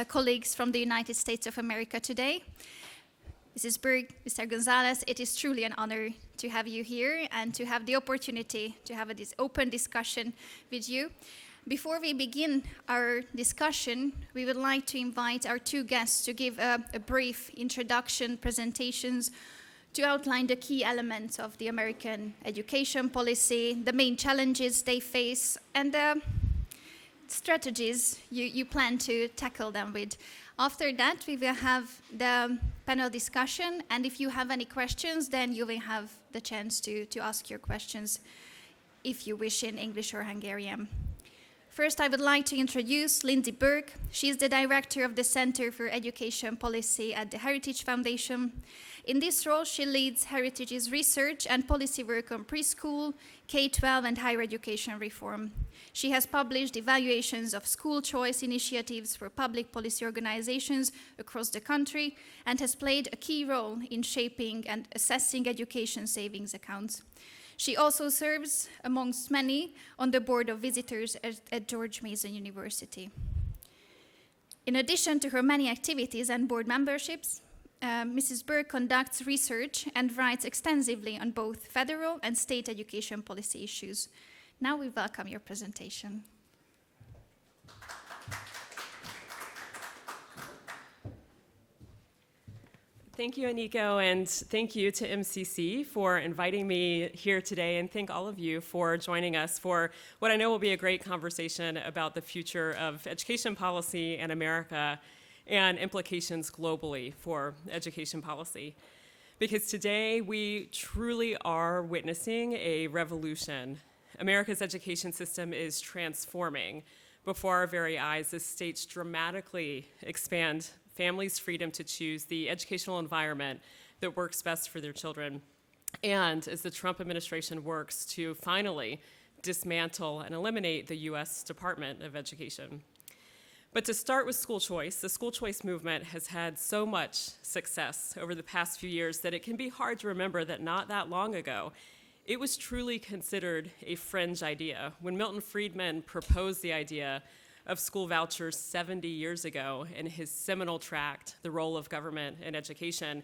colleagues from the United States of America today. Mrs. Berg, Mr. Gonzalez, it is truly an honor to have you here and to have the opportunity to have this open discussion with you. Before we begin our discussion, we would like to invite our two guests to give a brief introduction presentations to outline the key elements of the American education policy, the main challenges they face, and the strategies you plan to tackle them with. After that, we will have the panel discussion, and if you have any questions, then you will have the chance to ask your questions if you wish in English or Hungarian. First, I would like to introduce Lindsay Berg. She is the director of the Center for Education Policy at the Heritage Foundation. In this role, she leads Heritage's research and policy work on preschool, K-12, and higher education reform. She has published evaluations of school choice initiatives for public policy organizations across the country and has played a key role in shaping and assessing education savings accounts. She also serves, amongst many, on the board of visitors at George Mason University. In addition to her many activities and board memberships, Mrs. Berg conducts research and writes extensively on both federal and state education policy issues. Now we welcome your presentation. Thank you, Aniko, and thank you to MCC for inviting me here today, and thank all of you for joining us for what I know will be a great conversation about the future of education policy in America and implications globally for education policy. Because today we truly are witnessing a revolution. America's education system is transforming before our very eyes as states dramatically expand families' freedom to choose the educational environment that works best for their children, and as the Trump administration works to finally dismantle and eliminate the U.S. Department of Education. But to start with school choice, the school choice movement has had so much success over the past few years that it can be hard to remember that not that long ago, it was truly considered a fringe idea. When Milton Friedman proposed the idea of school vouchers 70 years ago in his seminal tract, The Role of Government in Education,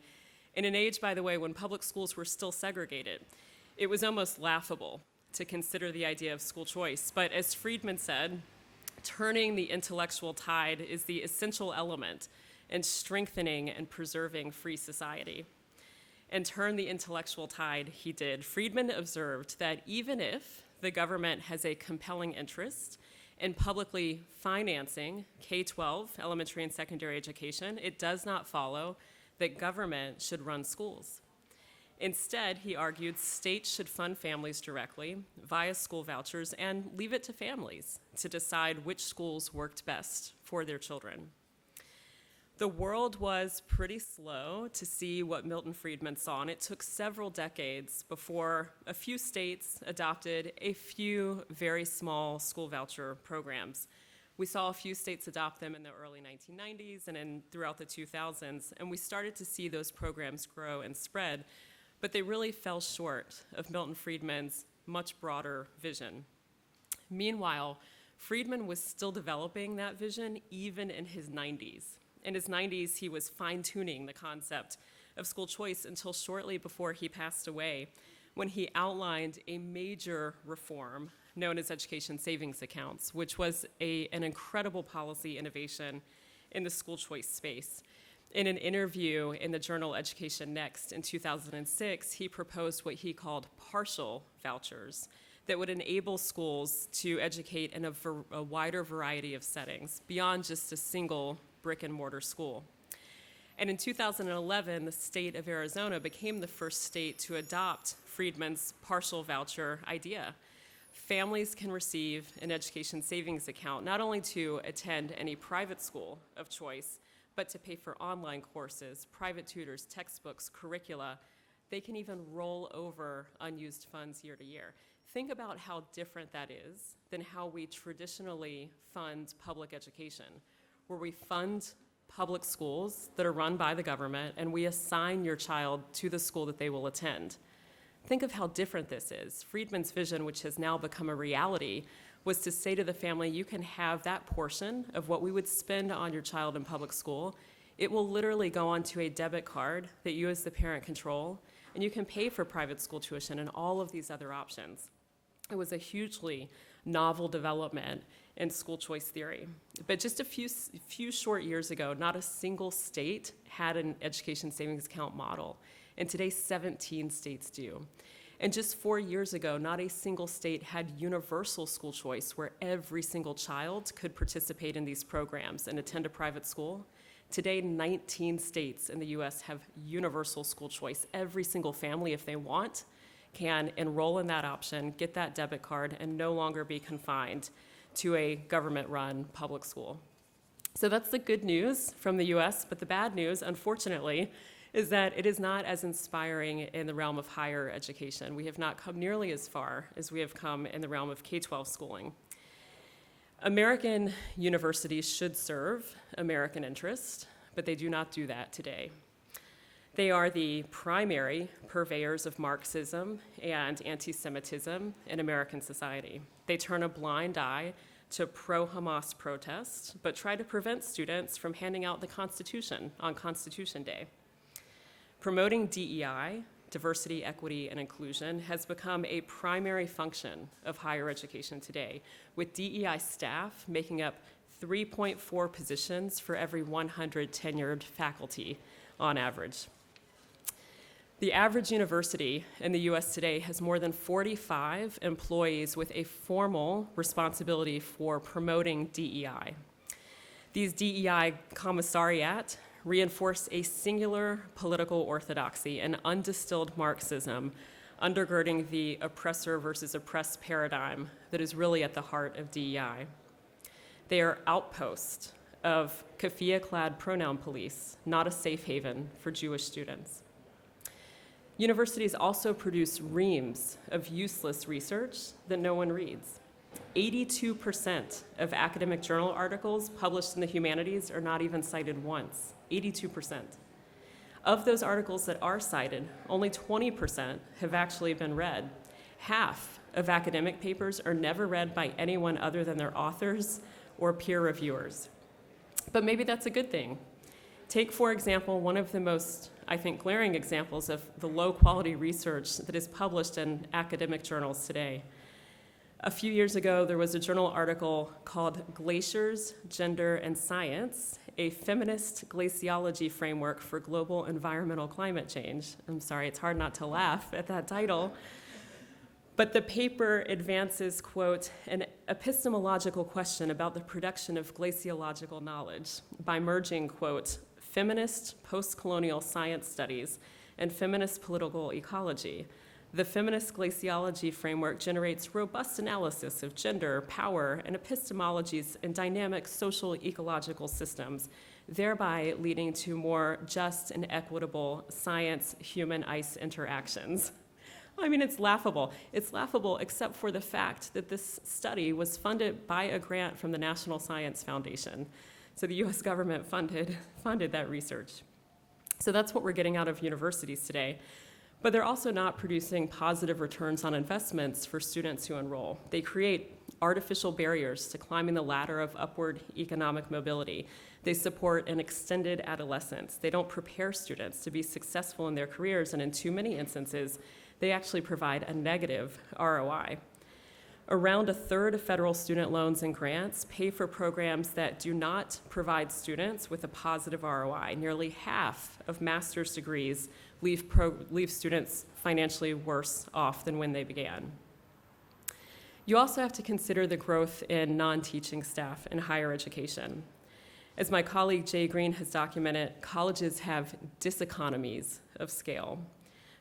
in an age, by the way, when public schools were still segregated, it was almost laughable to consider the idea of school choice. But as Friedman said, turning the intellectual tide is the essential element in strengthening and preserving free society. And turn the intellectual tide he did. Friedman observed that even if the government has a compelling interest in publicly financing K-12 elementary and secondary education, it does not follow that government should run schools. Instead, he argued states should fund families directly via school vouchers and leave it to families to decide which schools worked best for their children. The world was pretty slow to see what Milton Friedman saw, and it took several decades before a few states adopted a few very small school voucher programs. We saw a few states adopt them in the early 1990s and throughout the 2000s, and we started to see those programs grow and spread, but they really fell short of Milton Friedman's much broader vision. Meanwhile, Friedman was still developing that vision even in his 90s. In his 90s, he was fine-tuning the concept of school choice until shortly before he passed away, when he outlined a major reform known as education savings accounts, which was an incredible policy innovation in the school choice space. In an interview in the journal Education Next in 2006, he proposed what he called partial vouchers that would enable schools to educate in a wider variety of settings beyond just a single brick and mortar school. And in 2011, the state of Arizona became the first state to adopt Friedman's partial voucher idea. Families can receive an education savings account not only to attend any private school of choice, but to pay for online courses, private tutors, textbooks, curricula. They can even roll over unused funds year to year. Think about how different that is than how we traditionally fund public education, where we fund public schools that are run by the government and we assign your child to the school that they will attend. Think of how different this is. Friedman's vision, which has now become a reality, was to say to the family, you can have that portion of what we would spend on your child in public school. It will literally go onto a debit card that you as the parent control, and you can pay for private school tuition and all of these other options. It was a hugely novel development in school choice theory. But just a few short years ago, not a single state had an education savings account model. And today, 17 states do. And just 4 years ago, not a single state had universal school choice where every single child could participate in these programs and attend a private school. Today, 19 states in the US have universal school choice. Every single family, if they want, can enroll in that option, get that debit card, and no longer be confined to a government-run public school. So that's the good news from the US, but the bad news, unfortunately, is that it is not as inspiring in the realm of higher education. We have not come nearly as far as we have come in the realm of K-12 schooling. American universities should serve American interests, but they do not do that today. They are the primary purveyors of Marxism and anti-Semitism in American society. They turn a blind eye to pro-Hamas protests, but try to prevent students from handing out the Constitution on Constitution Day. Promoting DEI, diversity, equity, and inclusion, has become a primary function of higher education today, with DEI staff making up 3.4 positions for every 100 tenured faculty on average. The average university in the US today has more than 45 employees with a formal responsibility for promoting DEI. These DEI commissariat reinforce a singular political orthodoxy and undistilled Marxism undergirding the oppressor versus oppressed paradigm that is really at the heart of DEI. They are outposts of keffiyeh-clad pronoun police, not a safe haven for Jewish students. Universities also produce reams of useless research that no one reads. 82% of academic journal articles published in the humanities are not even cited once. 82%. Of those articles that are cited, only 20% have actually been read. Half of academic papers are never read by anyone other than their authors or peer reviewers. But maybe that's a good thing. Take, for example, one of the most, I think, glaring examples of the low-quality research that is published in academic journals today. A few years ago, there was a journal article called Glaciers, Gender, and Science, a feminist glaciology framework for global environmental climate change. I'm sorry, it's hard not to laugh at that title. But the paper advances, quote, an epistemological question about the production of glaciological knowledge by merging, quote, feminist post-colonial science studies and feminist political ecology. The feminist glaciology framework generates robust analysis of gender, power, and epistemologies in dynamic social ecological systems, thereby leading to more just and equitable science-human-ice interactions. I mean, it's laughable. It's laughable except for the fact that this study was funded by a grant from the National Science Foundation. So the US government funded that research. So that's what we're getting out of universities today. But they're also not producing positive returns on investments for students who enroll. They create artificial barriers to climbing the ladder of upward economic mobility. They support an extended adolescence. They don't prepare students to be successful in their careers, and in too many instances, they actually provide a negative ROI. Around a third of federal student loans and grants pay for programs that do not provide students with a positive ROI. Nearly half of master's degrees leave students financially worse off than when they began. You also have to consider the growth in non-teaching staff in higher education. As my colleague Jay Green has documented, colleges have diseconomies of scale.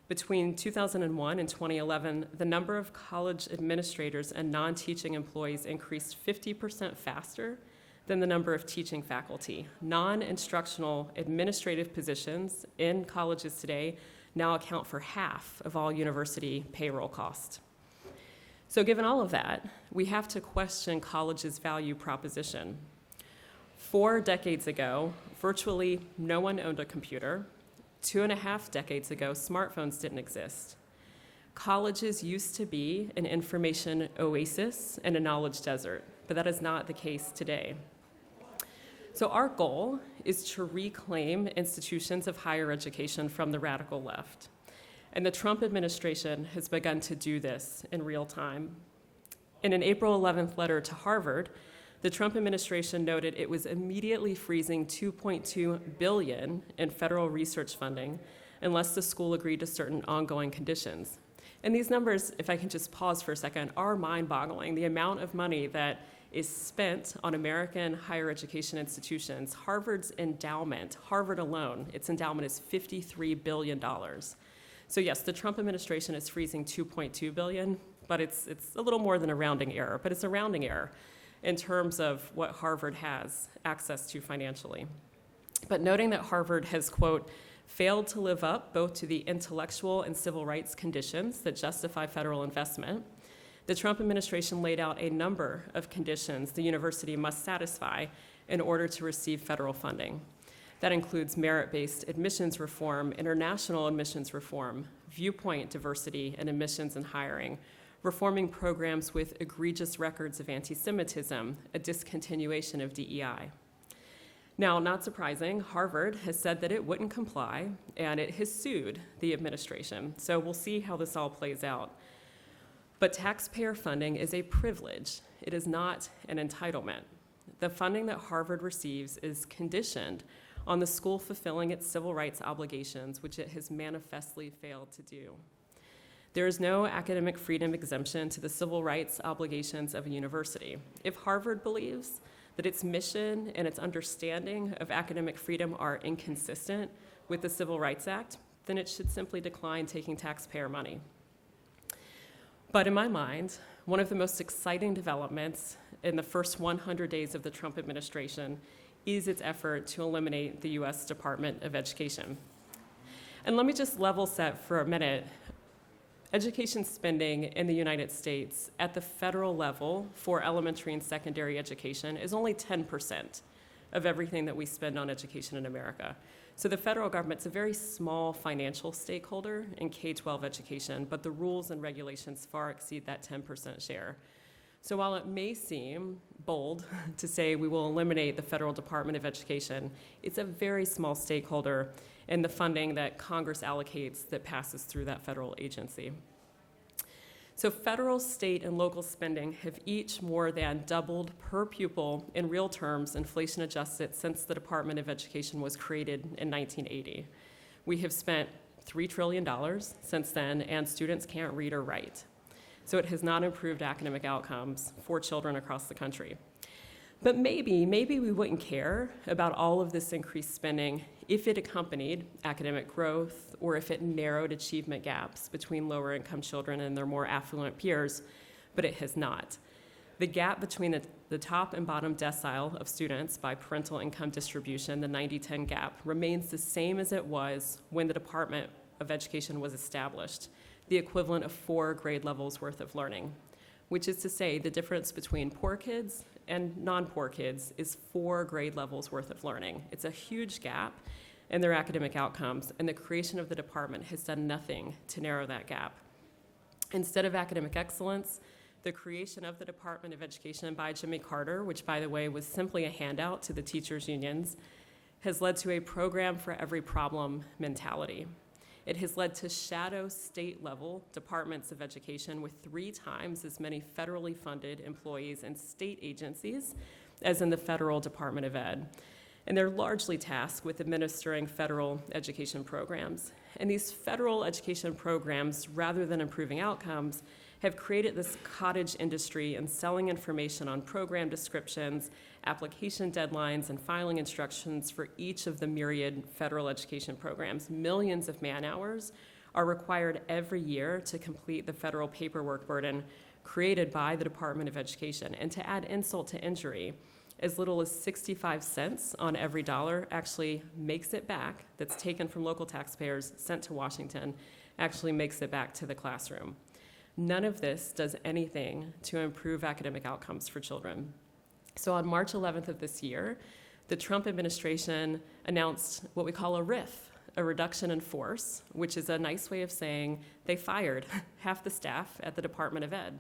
Between 2001 and 2011, the number of college administrators and non-teaching employees increased 50% faster than the number of teaching faculty. Non-instructional administrative positions in colleges today now account for half of all university payroll costs. So given all of that, we have to question colleges' value proposition. 4 decades ago, virtually no one owned a computer. 2.5 decades ago, smartphones didn't exist. Colleges used to be an information oasis and a knowledge desert, but that is not the case today. So our goal is to reclaim institutions of higher education from the radical left. And the Trump administration has begun to do this in real time. In an April 11th letter to Harvard, the Trump administration noted it was immediately freezing $2.2 billion in federal research funding unless the school agreed to certain ongoing conditions. And these numbers, if I can just pause for a second, are mind-boggling. The amount of money that is spent on American higher education institutions. Harvard's endowment, Harvard alone, its endowment is $53 billion. So yes, the Trump administration is freezing $2.2 billion, but it's a little more than a rounding error, but it's a rounding error in terms of what Harvard has access to financially. But noting that Harvard has, quote, failed to live up both to the intellectual and civil rights conditions that justify federal investment, the Trump administration laid out a number of conditions the university must satisfy in order to receive federal funding. That includes merit-based admissions reform, international admissions reform, viewpoint diversity and admissions and hiring, reforming programs with egregious records of anti-Semitism, a discontinuation of DEI. Now, not surprising, Harvard has said that it wouldn't comply, and it has sued the administration. So we'll see how this all plays out. But taxpayer funding is a privilege. It is not an entitlement. The funding that Harvard receives is conditioned on the school fulfilling its civil rights obligations, which it has manifestly failed to do. There is no academic freedom exemption to the civil rights obligations of a university. If Harvard believes that its mission and its understanding of academic freedom are inconsistent with the Civil Rights Act, then it should simply decline taking taxpayer money. But in my mind, one of the most exciting developments in the first 100 days of the Trump administration is its effort to eliminate the US Department of Education. And let me just level set for a minute. Education spending in the United States at the federal level for elementary and secondary education is only 10% of everything that we spend on education in America. So the federal government's a very small financial stakeholder in K-12 education, but the rules and regulations far exceed that 10% share. So while it may seem bold to say we will eliminate the Federal Department of Education, it's a very small stakeholder in the funding that Congress allocates that passes through that federal agency. So federal, state, and local spending have each more than doubled per pupil in real terms, inflation adjusted, since the Department of Education was created in 1980. We have spent $3 trillion since then, and students can't read or write. So it has not improved academic outcomes for children across the country. But maybe we wouldn't care about all of this increased spending if it accompanied academic growth or if it narrowed achievement gaps between lower income children and their more affluent peers, but it has not. The gap between the top and bottom decile of students by parental income distribution, the 90-10 gap, remains the same as it was when the Department of Education was established, the equivalent of 4 grade levels worth of learning, which is to say the difference between poor kids and non-poor kids is 4 grade levels worth of learning. It's a huge gap in their academic outcomes, and the creation of the department has done nothing to narrow that gap. Instead of academic excellence, the creation of the Department of Education by Jimmy Carter, which by the way was simply a handout to the teachers' unions, has led to a program for every problem mentality. It has led to shadow state-level departments of education with 3 times as many federally funded employees and state agencies as in the federal Department of Ed. And they're largely tasked with administering federal education programs. And these federal education programs, rather than improving outcomes, have created this cottage industry in selling information on program descriptions, application deadlines, and filing instructions for each of the myriad federal education programs. Millions of man-hours are required every year to complete the federal paperwork burden created by the Department of Education. And to add insult to injury, as little as 65 cents on every dollar actually makes it back, that's taken from local taxpayers, sent to Washington, actually makes it back to the classroom. None of this does anything to improve academic outcomes for children. So on March 11th of this year, the Trump administration announced what we call a a reduction in force, which is a nice way of saying they fired half the staff at the Department of Ed.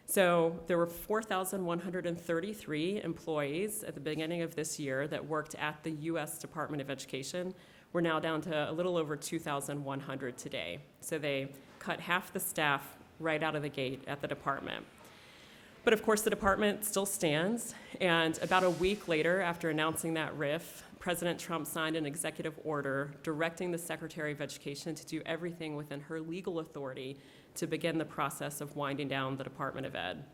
So there were 4,133 employees at the beginning of this year that worked at the U.S. Department of Education. We're now down to a little over 2,100 today. So they cut half the staff right out of the gate at the department. But of course, the department still stands, and about a week later, after announcing that RIF, President Trump signed an executive order directing the Secretary of Education to do everything within her legal authority to begin the process of winding down the Department of Ed.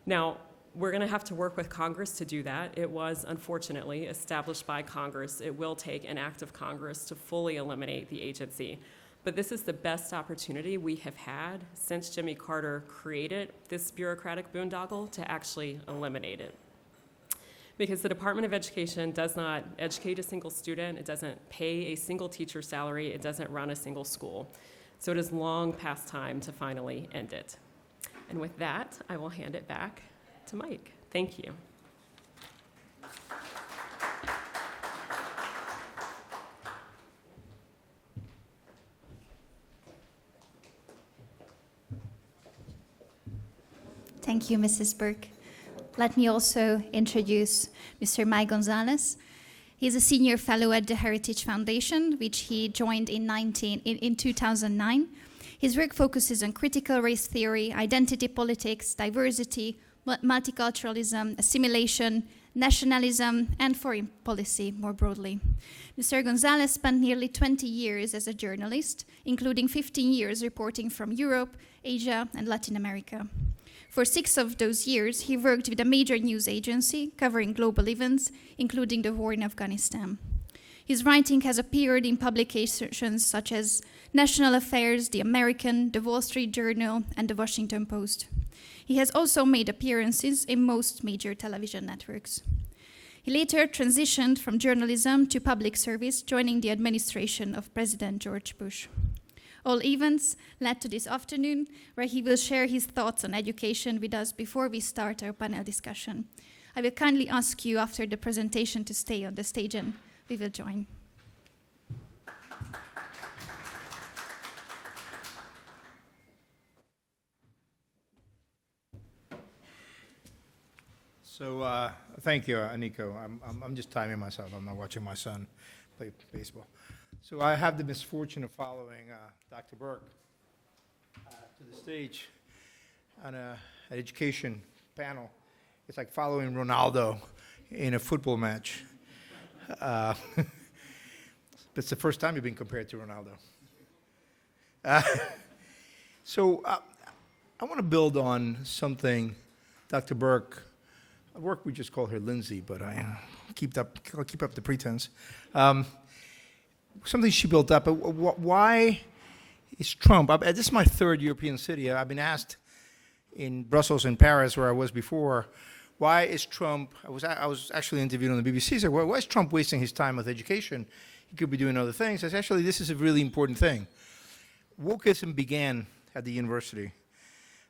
Now, we're going to have to work with Congress to do that. It was, unfortunately, established by Congress. It will take an act of Congress to fully eliminate the agency. But this is the best opportunity we have had since Jimmy Carter created this bureaucratic boondoggle to actually eliminate it. Because the Department of Education does not educate a single student, it doesn't pay a single teacher's salary, it doesn't run a single school. So it is long past time to finally end it. And with that, I will hand it back to Mike. Thank you. Thank you, Mrs. Burke. Let me also introduce Mr. Mike Gonzalez. He's a senior fellow at the Heritage Foundation, which he joined in 2009. His work focuses on critical race theory, identity politics, diversity, multiculturalism, assimilation, nationalism, and foreign policy more broadly. Mr. Gonzalez spent nearly 20 years as a journalist, including 15 years reporting from Europe, Asia, and Latin America. For 6 of those years, he worked with a major news agency covering global events, including the war in Afghanistan. His writing has appeared in publications such as National Affairs, The American, The Wall Street Journal, and The Washington Post. He has also made appearances in most major television networks. He later transitioned from journalism to public service, joining the administration of President George Bush. All events led to this afternoon, where he will share his thoughts on education with us before we start our panel discussion. I will kindly ask you after the presentation to stay on the stage, and we will join. So thank you, Aniko. I'm just timing myself. I'm not watching my son play baseball. So I have the misfortune of following Dr. Burke to the stage on an education panel. It's like following Ronaldo in a football match. It's the first time you've been compared to Ronaldo. So I want to build on something Dr. Burke, at work we just call her Lindsay, but I'll keep up the pretense. Something she built up. Why is Trump? This is my third European city. I've been asked in Brussels and Paris, where I was before, why is Trump? I was actually interviewed on the BBC. So why is Trump wasting his time with education? He could be doing other things. I said, actually, this is a really important thing. Wokeism began at the university.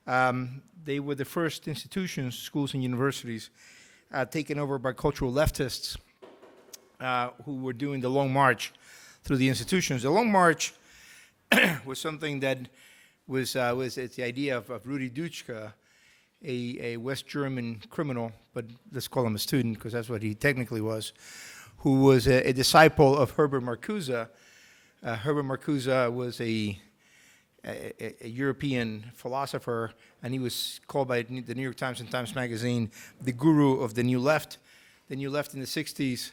They were the first institutions, schools and universities, taken over by cultural leftists who were doing the Long March through the institutions. The Long March was something that was it's the idea of Rudi Dutschke, a West German criminal, but let's call him a student because that's what he technically was, who was a disciple of Herbert Marcuse. Herbert Marcuse was a European philosopher, and he was called by the New York Times and Times Magazine the guru of the New Left. The New Left in the 60s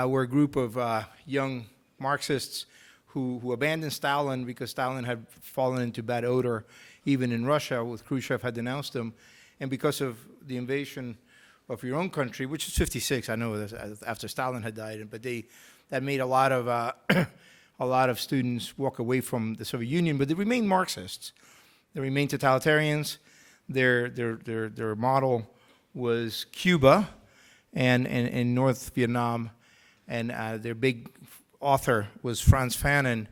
were a group of young Marxists who abandoned Stalin because Stalin had fallen into bad odor, even in Russia, with Khrushchev had denounced him, and because of the invasion of your own country, which is 56, I know, after Stalin had died, but that made a lot of a lot of students walk away from the Soviet Union, but they remained Marxists. They remained totalitarians. Their model was Cuba and North Vietnam, and their big author was Frantz Fanon,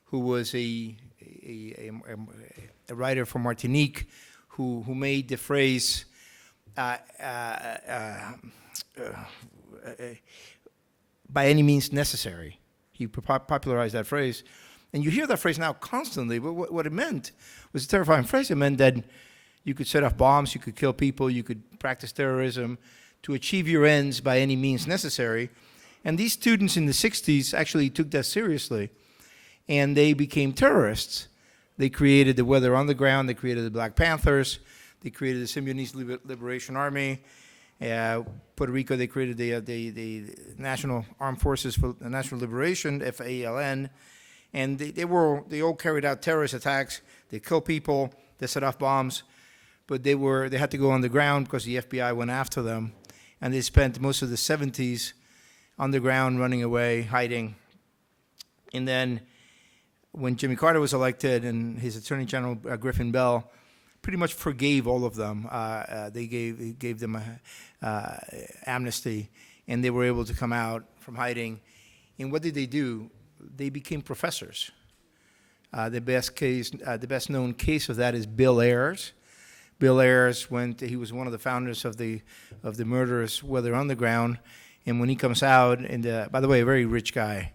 who was a writer from Martinique, who made the phrase by any means necessary. He popularized that phrase. And you hear that phrase now constantly, but what it meant was a terrifying phrase. It meant that you could set off bombs, you could kill people, you could practice terrorism to achieve your ends by any means necessary. And these students in the 60s actually took that seriously, and they became terrorists. They created the Weather Underground, they created the Black Panthers, they created the Symbionese Liberation Army. Puerto Rico, they created the National Armed Forces for National Liberation, FALN. And they all carried out terrorist attacks. They killed people. They set off bombs, but they had to go underground because the FBI went after them, and they spent most of the 70s underground, running away, hiding. And then, when Jimmy Carter was elected, and his Attorney General Griffin Bell pretty much forgave all of them. They gave them amnesty, and they were able to come out from hiding. And what did they do? They became professors. The best known case of that is Bill Ayers. Bill Ayers he was one of the founders of the murderous Weather Underground, and when he comes out, by the way, a very rich guy.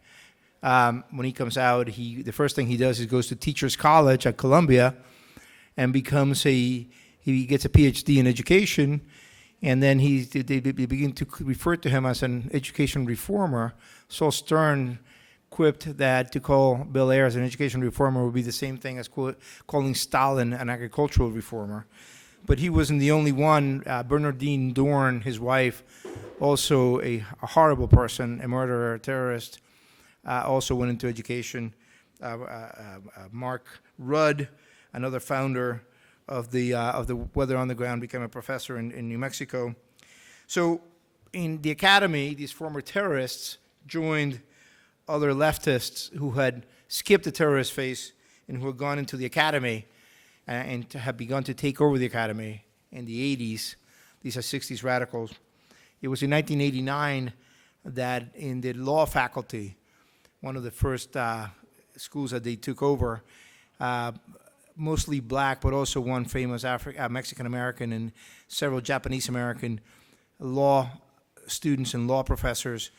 When he comes out, the first thing he does is goes to Teachers College at Columbia, and he gets a PhD in education, and then they begin to refer to him as an education reformer. Saul Stern quipped that to call Bill Ayers an education reformer would be the same thing as calling Stalin an agricultural reformer. But he wasn't the only one. Bernardine Dorn, his wife, also a horrible person, a murderer, a terrorist, also went into education. Mark Rudd, another founder of the Weather Underground, became a professor in New Mexico. So in the academy, these former terrorists joined other leftists who had skipped the terrorist phase and who had gone into the academy and have begun to take over the academy in the 80s. These are 60s radicals. It was in 1989 that in the law faculty, one of the first schools that they took over, mostly black, but also one famous Mexican-American and several Japanese-American law students and law professors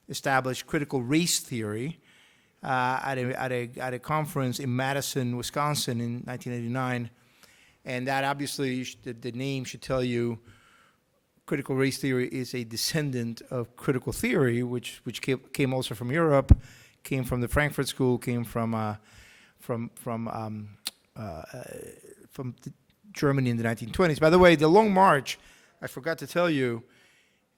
established critical race theory at a conference in Madison, Wisconsin in 1989. And that obviously, the name should tell you, critical race theory is a descendant of critical theory, which came also from Europe, came from the Frankfurt School, came from Germany in the 1920s. By the way, the Long March, I forgot to tell you,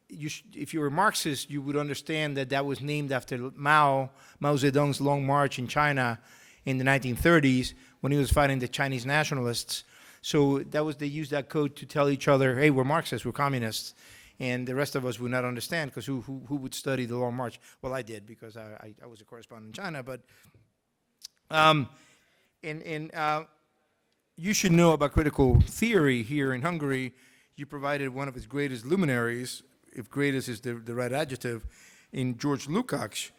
if you were Marxist, you would understand that was named after Mao Zedong's Long March in China in the 1930s when he was fighting the Chinese nationalists. So they used that code to tell each other, hey, we're Marxists, we're communists. And the rest of us would not understand, because who would study the Long March? Well, I did, because I was a correspondent in China. But you should know about critical theory here in Hungary. You provided one of its greatest luminaries, if greatest is the right adjective, in George Lukács.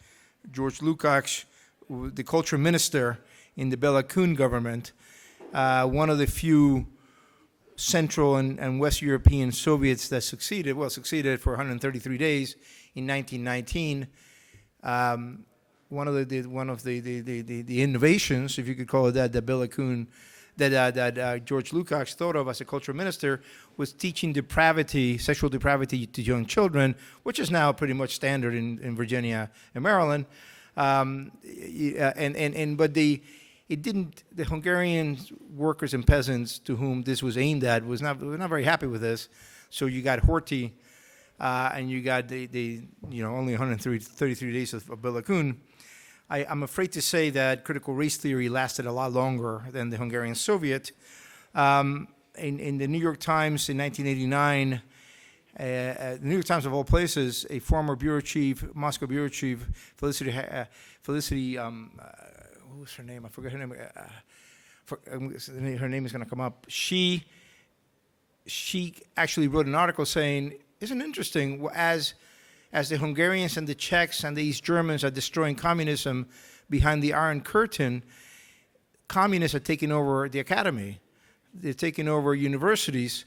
George Lukács, the culture minister in the Bela Kun government, one of the few Central and West European Soviets that succeeded for 133 days in 1919. One of the innovations, if you could call it that Bela Kun, that George Lukács thought of as a cultural minister, was teaching sexual depravity to young children, which is now pretty much standard in Virginia and Maryland. The Hungarian workers and peasants to whom this was aimed at were not very happy with this. So you got Horthy, and you got only 133 days of Bela Kun. I'm afraid to say that critical race theory lasted a lot longer than the Hungarian Soviet. In the New York Times in 1989, the New York Times of all places, a former bureau chief, Moscow bureau chief, Felicity, what was her name? I forget her name. Her name is going to come up. She actually wrote an article saying, isn't it interesting, as the Hungarians and the Czechs and the East Germans are destroying communism behind the Iron Curtain, communists are taking over the academy. They're taking over universities,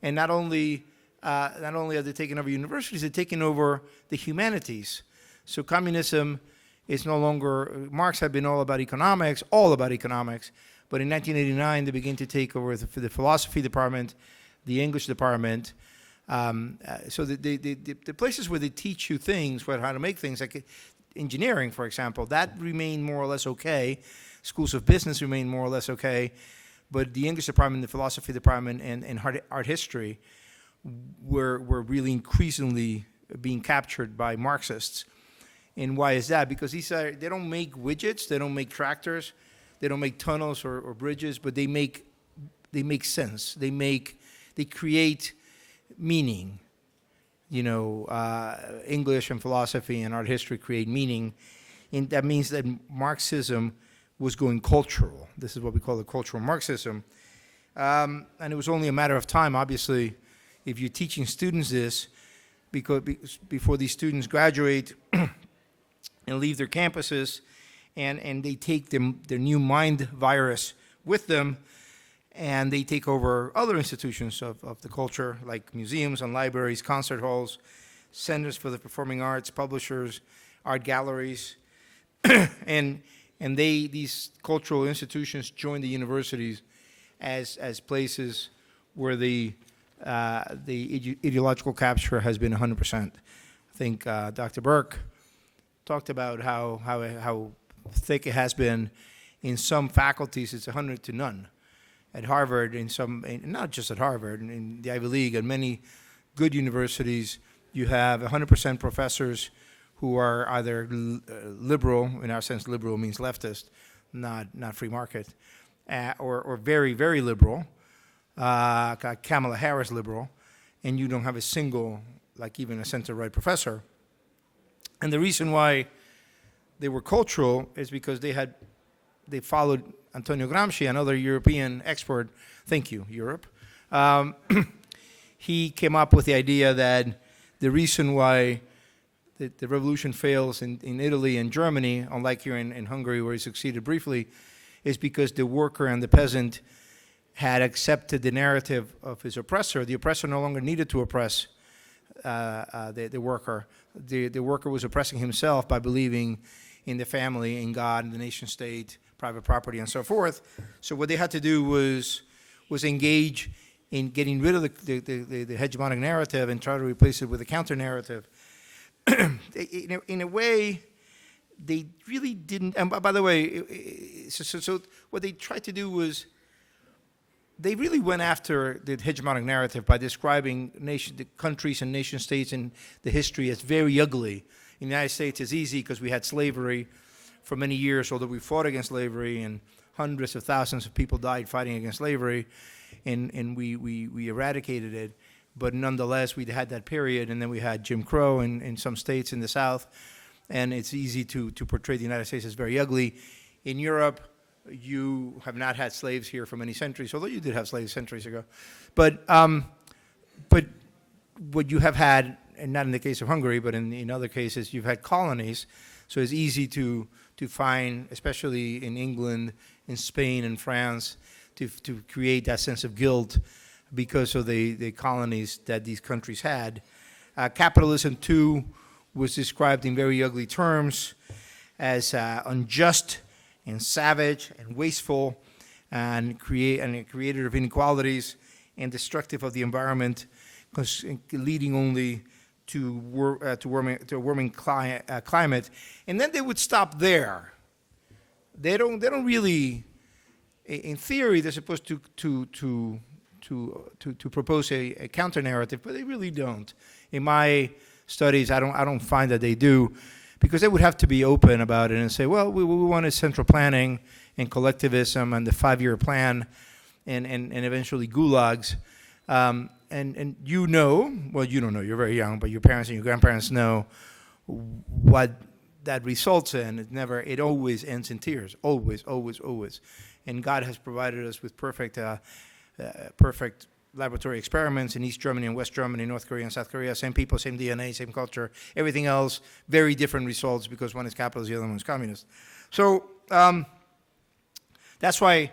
and not only are they taking over universities, they're taking over the humanities. So communism It's no longer, Marx had been all about economics, but in 1989 they began to take over the philosophy department, the English department. So the places where they teach you things, how to make things, like engineering, for example, that remained more or less okay. Schools of business remained more or less okay. But the English department, the philosophy department, and art history were really increasingly being captured by Marxists. And why is that? Because they don't make widgets, they don't make tractors, they don't make tunnels or bridges, but they make sense. They create meaning. English and philosophy and art history create meaning, and that means that Marxism was going cultural. This is what we call the cultural Marxism. And it was only a matter of time, obviously, if you're teaching students this, because before these students graduate and leave their campuses, and they take their new mind virus with them, and they take over other institutions of the culture, like museums and libraries, concert halls, centers for the performing arts, publishers, art galleries, and these cultural institutions join the universities as places where the ideological capture has been 100%. I think Dr. Burke talked about how thick it has been. In some faculties, it's 100 to none. At Harvard, not just at Harvard, in the Ivy League, and many good universities, you have 100% professors who are either liberal, in our sense liberal means leftist, not free market, or very, very liberal, Kamala Harris liberal, and you don't have a single, like even a center-right professor. And the reason why they were cultural is because they followed Antonio Gramsci, another European expert. Thank you, Europe. He came up with the idea that the reason why the revolution fails in Italy and Germany, unlike here in Hungary where he succeeded briefly, is because the worker and the peasant had accepted the narrative of his oppressor. The oppressor no longer needed to oppress the worker. The worker was oppressing himself by believing in the family, in God, in the nation state, private property, and so forth. So what they had to do was engage in getting rid of the hegemonic narrative and try to replace it with a counter-narrative. In a way, they really didn't, and by the way, so what they tried to do was, they really went after the hegemonic narrative by describing the countries and nation states in the history as very ugly. In the United States, it's easy because we had slavery for many years, although we fought against slavery, and hundreds of thousands of people died fighting against slavery, and we eradicated it. But nonetheless, we had that period, and then we had Jim Crow in some states in the South, and it's easy to portray the United States as very ugly. In Europe, you have not had slaves here for many centuries, although you did have slaves centuries ago. But what you have had, and not in the case of Hungary, but in other cases, you've had colonies. So it's easy to find, especially in England, in Spain, and France, to create that sense of guilt because of the colonies that these countries had. Capitalism, too, was described in very ugly terms as unjust and savage and wasteful and a creator of inequalities and destructive of the environment, leading only to a warming climate. And then they would stop there. They don't really, in theory, they're supposed to propose a counter narrative, but they really don't. In my studies, I don't find that they do, because they would have to be open about it and say, well, we wanted central planning and collectivism and the 5-year plan and eventually gulags. And you know, well, you don't know, you're very young, but your parents and your grandparents know what that results in. It always ends in tears, always, always, always. And God has provided us with perfect laboratory experiments in East Germany and West Germany, North Korea and South Korea, same people, same DNA, same culture, everything else, very different results because one is capitalist, the other one is communist. So that's why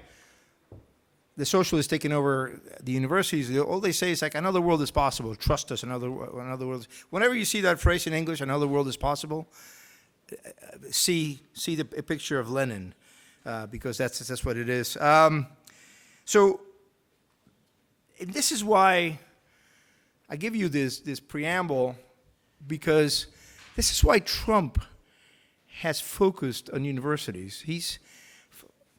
the socialists taking over the universities, all they say is like, another world is possible, trust us, another world. Whenever you see that phrase in English, another world is possible, see a picture of Lenin, because that's what it is. So this is why I give you this preamble, because this is why Trump has focused on universities.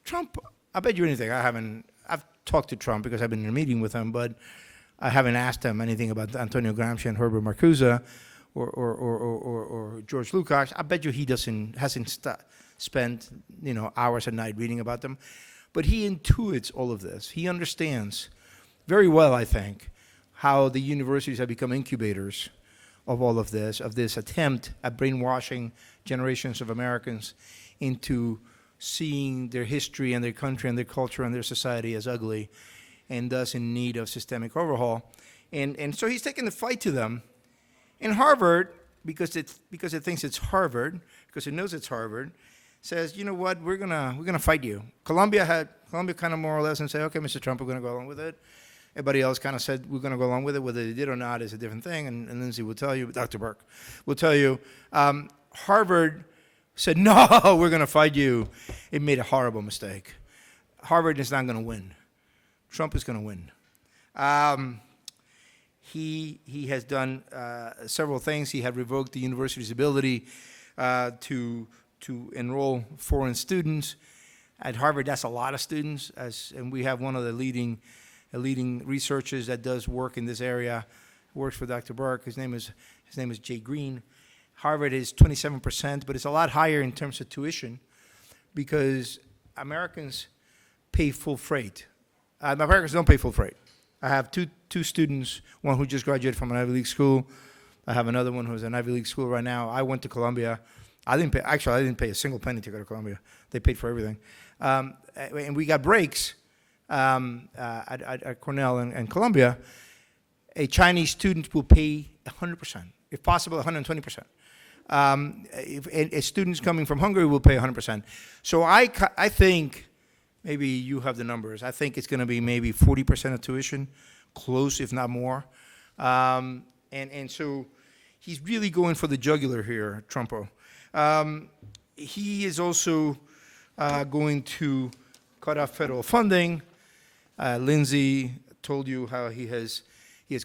Trump, I bet you anything, I've talked to Trump because I've been in a meeting with him, but I haven't asked him anything about Antonio Gramsci and Herbert Marcuse or George Lukács. I bet you he hasn't spent hours a night reading about them. But he intuits all of this. He understands very well, I think, how the universities have become incubators of all of this attempt at brainwashing generations of Americans into seeing their history and their country and their culture and their society as ugly and thus in need of systemic overhaul. And so he's taking the fight to them. And Harvard, because it thinks it's Harvard, because it knows it's Harvard, says, you know what, we're gonna fight you. Columbia kind of more or less and say, okay, Mr. Trump, we're gonna go along with it. Everybody else kind of said we're gonna go along with it. Whether they did or not is a different thing. And Lindsay will tell you, Dr. Burke will tell you, Harvard said, no, we're gonna fight you. It made a horrible mistake. Harvard is not gonna win. Trump is gonna win. He has done several things. He had revoked the university's ability to enroll foreign students. At Harvard, that's a lot of students, and we have one of the leading researchers that does work in this area, works for Dr. Burke. His name is Jay Green. Harvard is 27%, but it's a lot higher in terms of tuition because Americans pay full freight. Americans don't pay full freight. I have two students, one who just graduated from an Ivy League school. I have another one who's in Ivy League school right now. I went to Columbia. I didn't pay a single penny to go to Columbia. They paid for everything. And we got breaks at Cornell and Columbia. A Chinese student will pay 100%, if possible 120%. If students coming from Hungary will pay 100%. So I think, maybe you have the numbers, I think it's going to be maybe 40% of tuition, close if not more. And so he's really going for the jugular here, Trumpo. He is also going to cut off federal funding. Lindsay told you how he has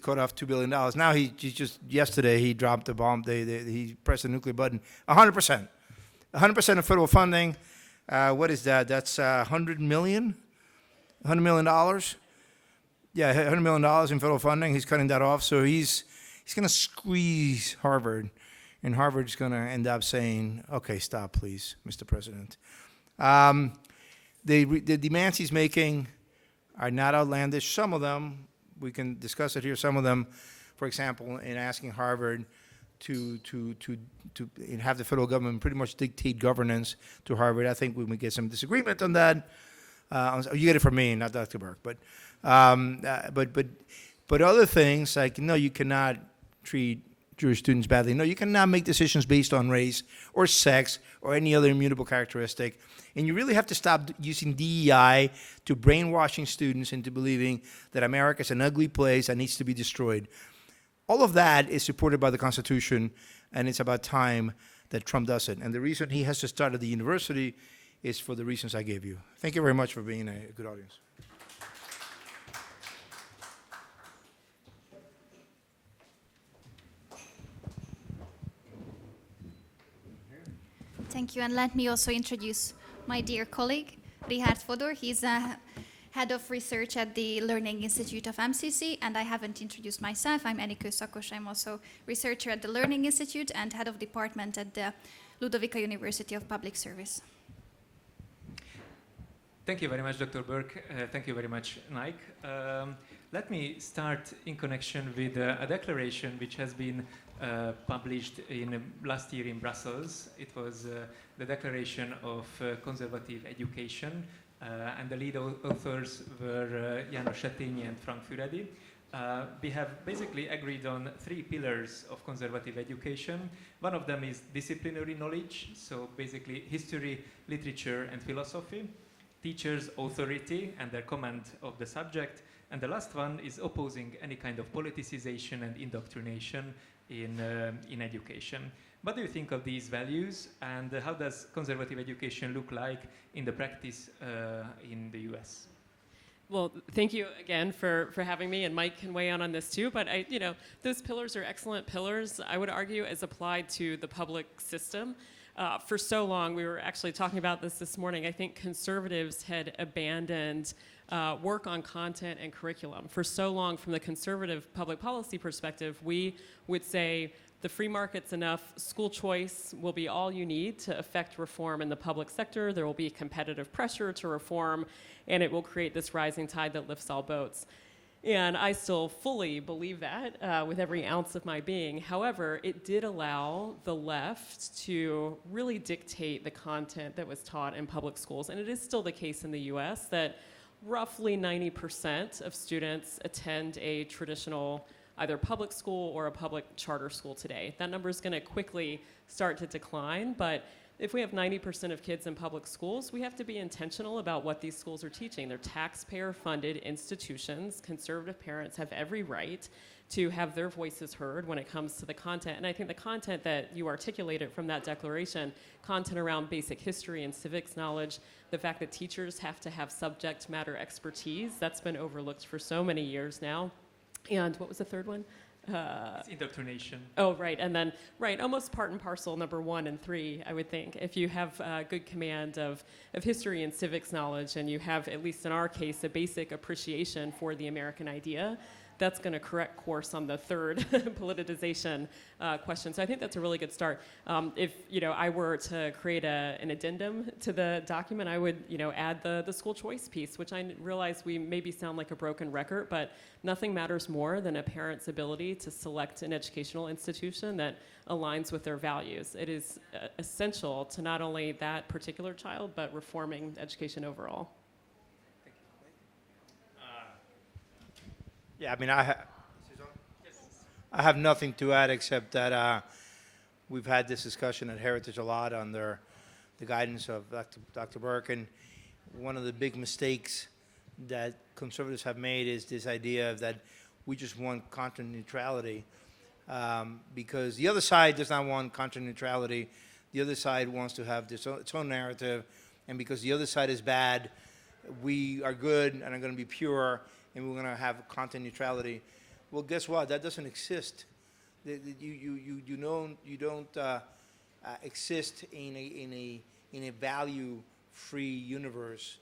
cut off $2 billion. Now he just yesterday he dropped the bomb. He pressed the nuclear button. 100%, 100% of federal funding. What is that? That's $100 million. $100 million. Yeah, $100 million in federal funding. He's cutting that off. So he's going to squeeze Harvard. And Harvard's going to end up saying, okay, stop, please, Mr. President. The demands he's making are not outlandish. Some of them, we can discuss it here, some of them, for example, in asking Harvard to have the federal government pretty much dictate governance to Harvard. I think we may get some disagreement on that. You get it from me, not Dr. Burke. But other things, like, no, you cannot treat Jewish students badly. No, you cannot make decisions based on race or sex or any other immutable characteristic. And you really have to stop using DEI to brainwashing students into believing that America is an ugly place that needs to be destroyed. All of that is supported by the Constitution, and it's about time that Trump does it. And the reason he has to start at the university is for the reasons I gave you. Thank you very much for being a good audience. Thank you, and let me also introduce my dear colleague, Richard Fodor. He's head of research at the Learning Institute of MCC, and I haven't introduced myself. I'm Enikő Szakos. I'm also researcher at the Learning Institute and head of department at the Ludovika University of Public Service. Thank you very much, Dr. Burke. Thank you very much, Nike. Let me start in connection with a declaration which has been published last year in Brussels. It was the Declaration of Conservative Education, and the lead authors were János Settényi and Frank Füredi. We have basically agreed on 3 pillars of conservative education. One of them is disciplinary knowledge, so basically history, literature, and philosophy. Teachers' authority and their command of the subject. And the last one is opposing any kind of politicization and indoctrination in education. What do you think of these values, and how does conservative education look like in the practice in the US? Well, thank you again for having me, and Mike can weigh in on this too. But those pillars are excellent pillars, I would argue, as applied to the public system. For so long, we were actually talking about this morning, I think conservatives had abandoned work on content and curriculum. For so long, from the conservative public policy perspective, we would say the free market's enough, school choice will be all you need to affect reform in the public sector, there will be competitive pressure to reform, and it will create this rising tide that lifts all boats. And I still fully believe that with every ounce of my being. However, it did allow the left to really dictate the content that was taught in public schools. And it is still the case in the US that roughly 90% of students attend a traditional either public school or a public charter school today. That number is going to quickly start to decline, but if we have 90% of kids in public schools, we have to be intentional about what these schools are teaching. They're taxpayer-funded institutions. Conservative parents have every right to have their voices heard when it comes to the content. And I think the content that you articulated from that declaration, content around basic history and civics knowledge, the fact that teachers have to have subject matter expertise, that's been overlooked for so many years now. And what was the third one? It's indoctrination. Oh, right. And then, right, almost part and parcel, number 1 and 3, I would think. If you have good command of history and civics knowledge, and you have, at least in our case, a basic appreciation for the American idea, that's going to correct course on the third politicization question. So I think that's a really good start. If I were to create an addendum to the document, I would add the school choice piece, which I realize we maybe sound like a broken record, but nothing matters more than a parent's ability to select an educational institution that aligns with their values. It is essential to not only that particular child, but reforming education overall. Yeah, I mean, I have nothing to add except that we've had this discussion at Heritage a lot under the guidance of Dr. Burke, and one of the big mistakes that conservatives have made is this idea of that we just want content neutrality, because the other side does not want content neutrality. The other side wants to have its own narrative, and because the other side is bad, we are good and are going to be pure, and we're going to have content neutrality. Well, guess what? That doesn't exist. You don't exist in a value-free universe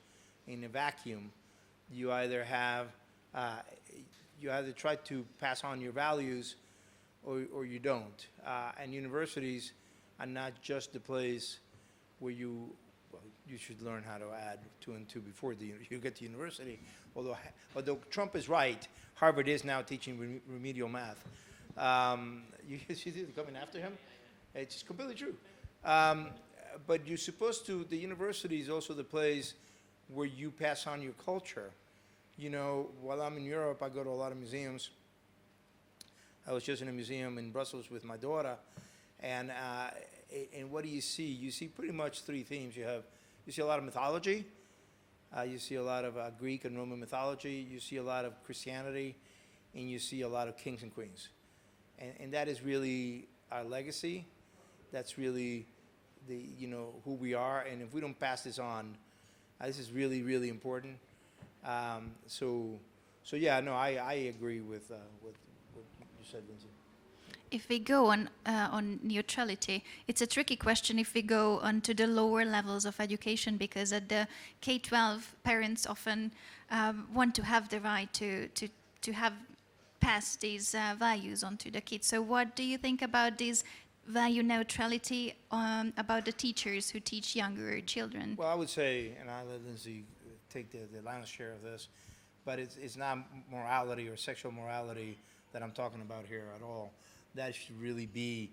in a vacuum. You either try to pass on your values, or you don't. And universities are not just the place where you should learn how to add 2 and 2 before you get to university. Although Trump is right, Harvard is now teaching remedial math. You see they're coming after him? It's completely true. But you're supposed to, the university is also the place where you pass on your culture. While I'm in Europe, I go to a lot of museums. I was just in a museum in Brussels with my daughter, and what do you see? You see pretty much 3 themes. You see a lot of mythology. You see a lot of Greek and Roman mythology. You see a lot of Christianity, and you see a lot of kings and queens. And that is really our legacy. That's really who we are. And if we don't pass this on, this is really, really important. So yeah, no, I agree with what you said, Lindsay. If we go on neutrality, it's a tricky question if we go on to the lower levels of education, because at the K-12, parents often want to have the right to have pass these values on to the kids. So what do you think about this value neutrality about the teachers who teach younger children? Well, I would say, and I'll let Lindsay take the lion's share of this, but it's not morality or sexual morality that I'm talking about here at all. That should really be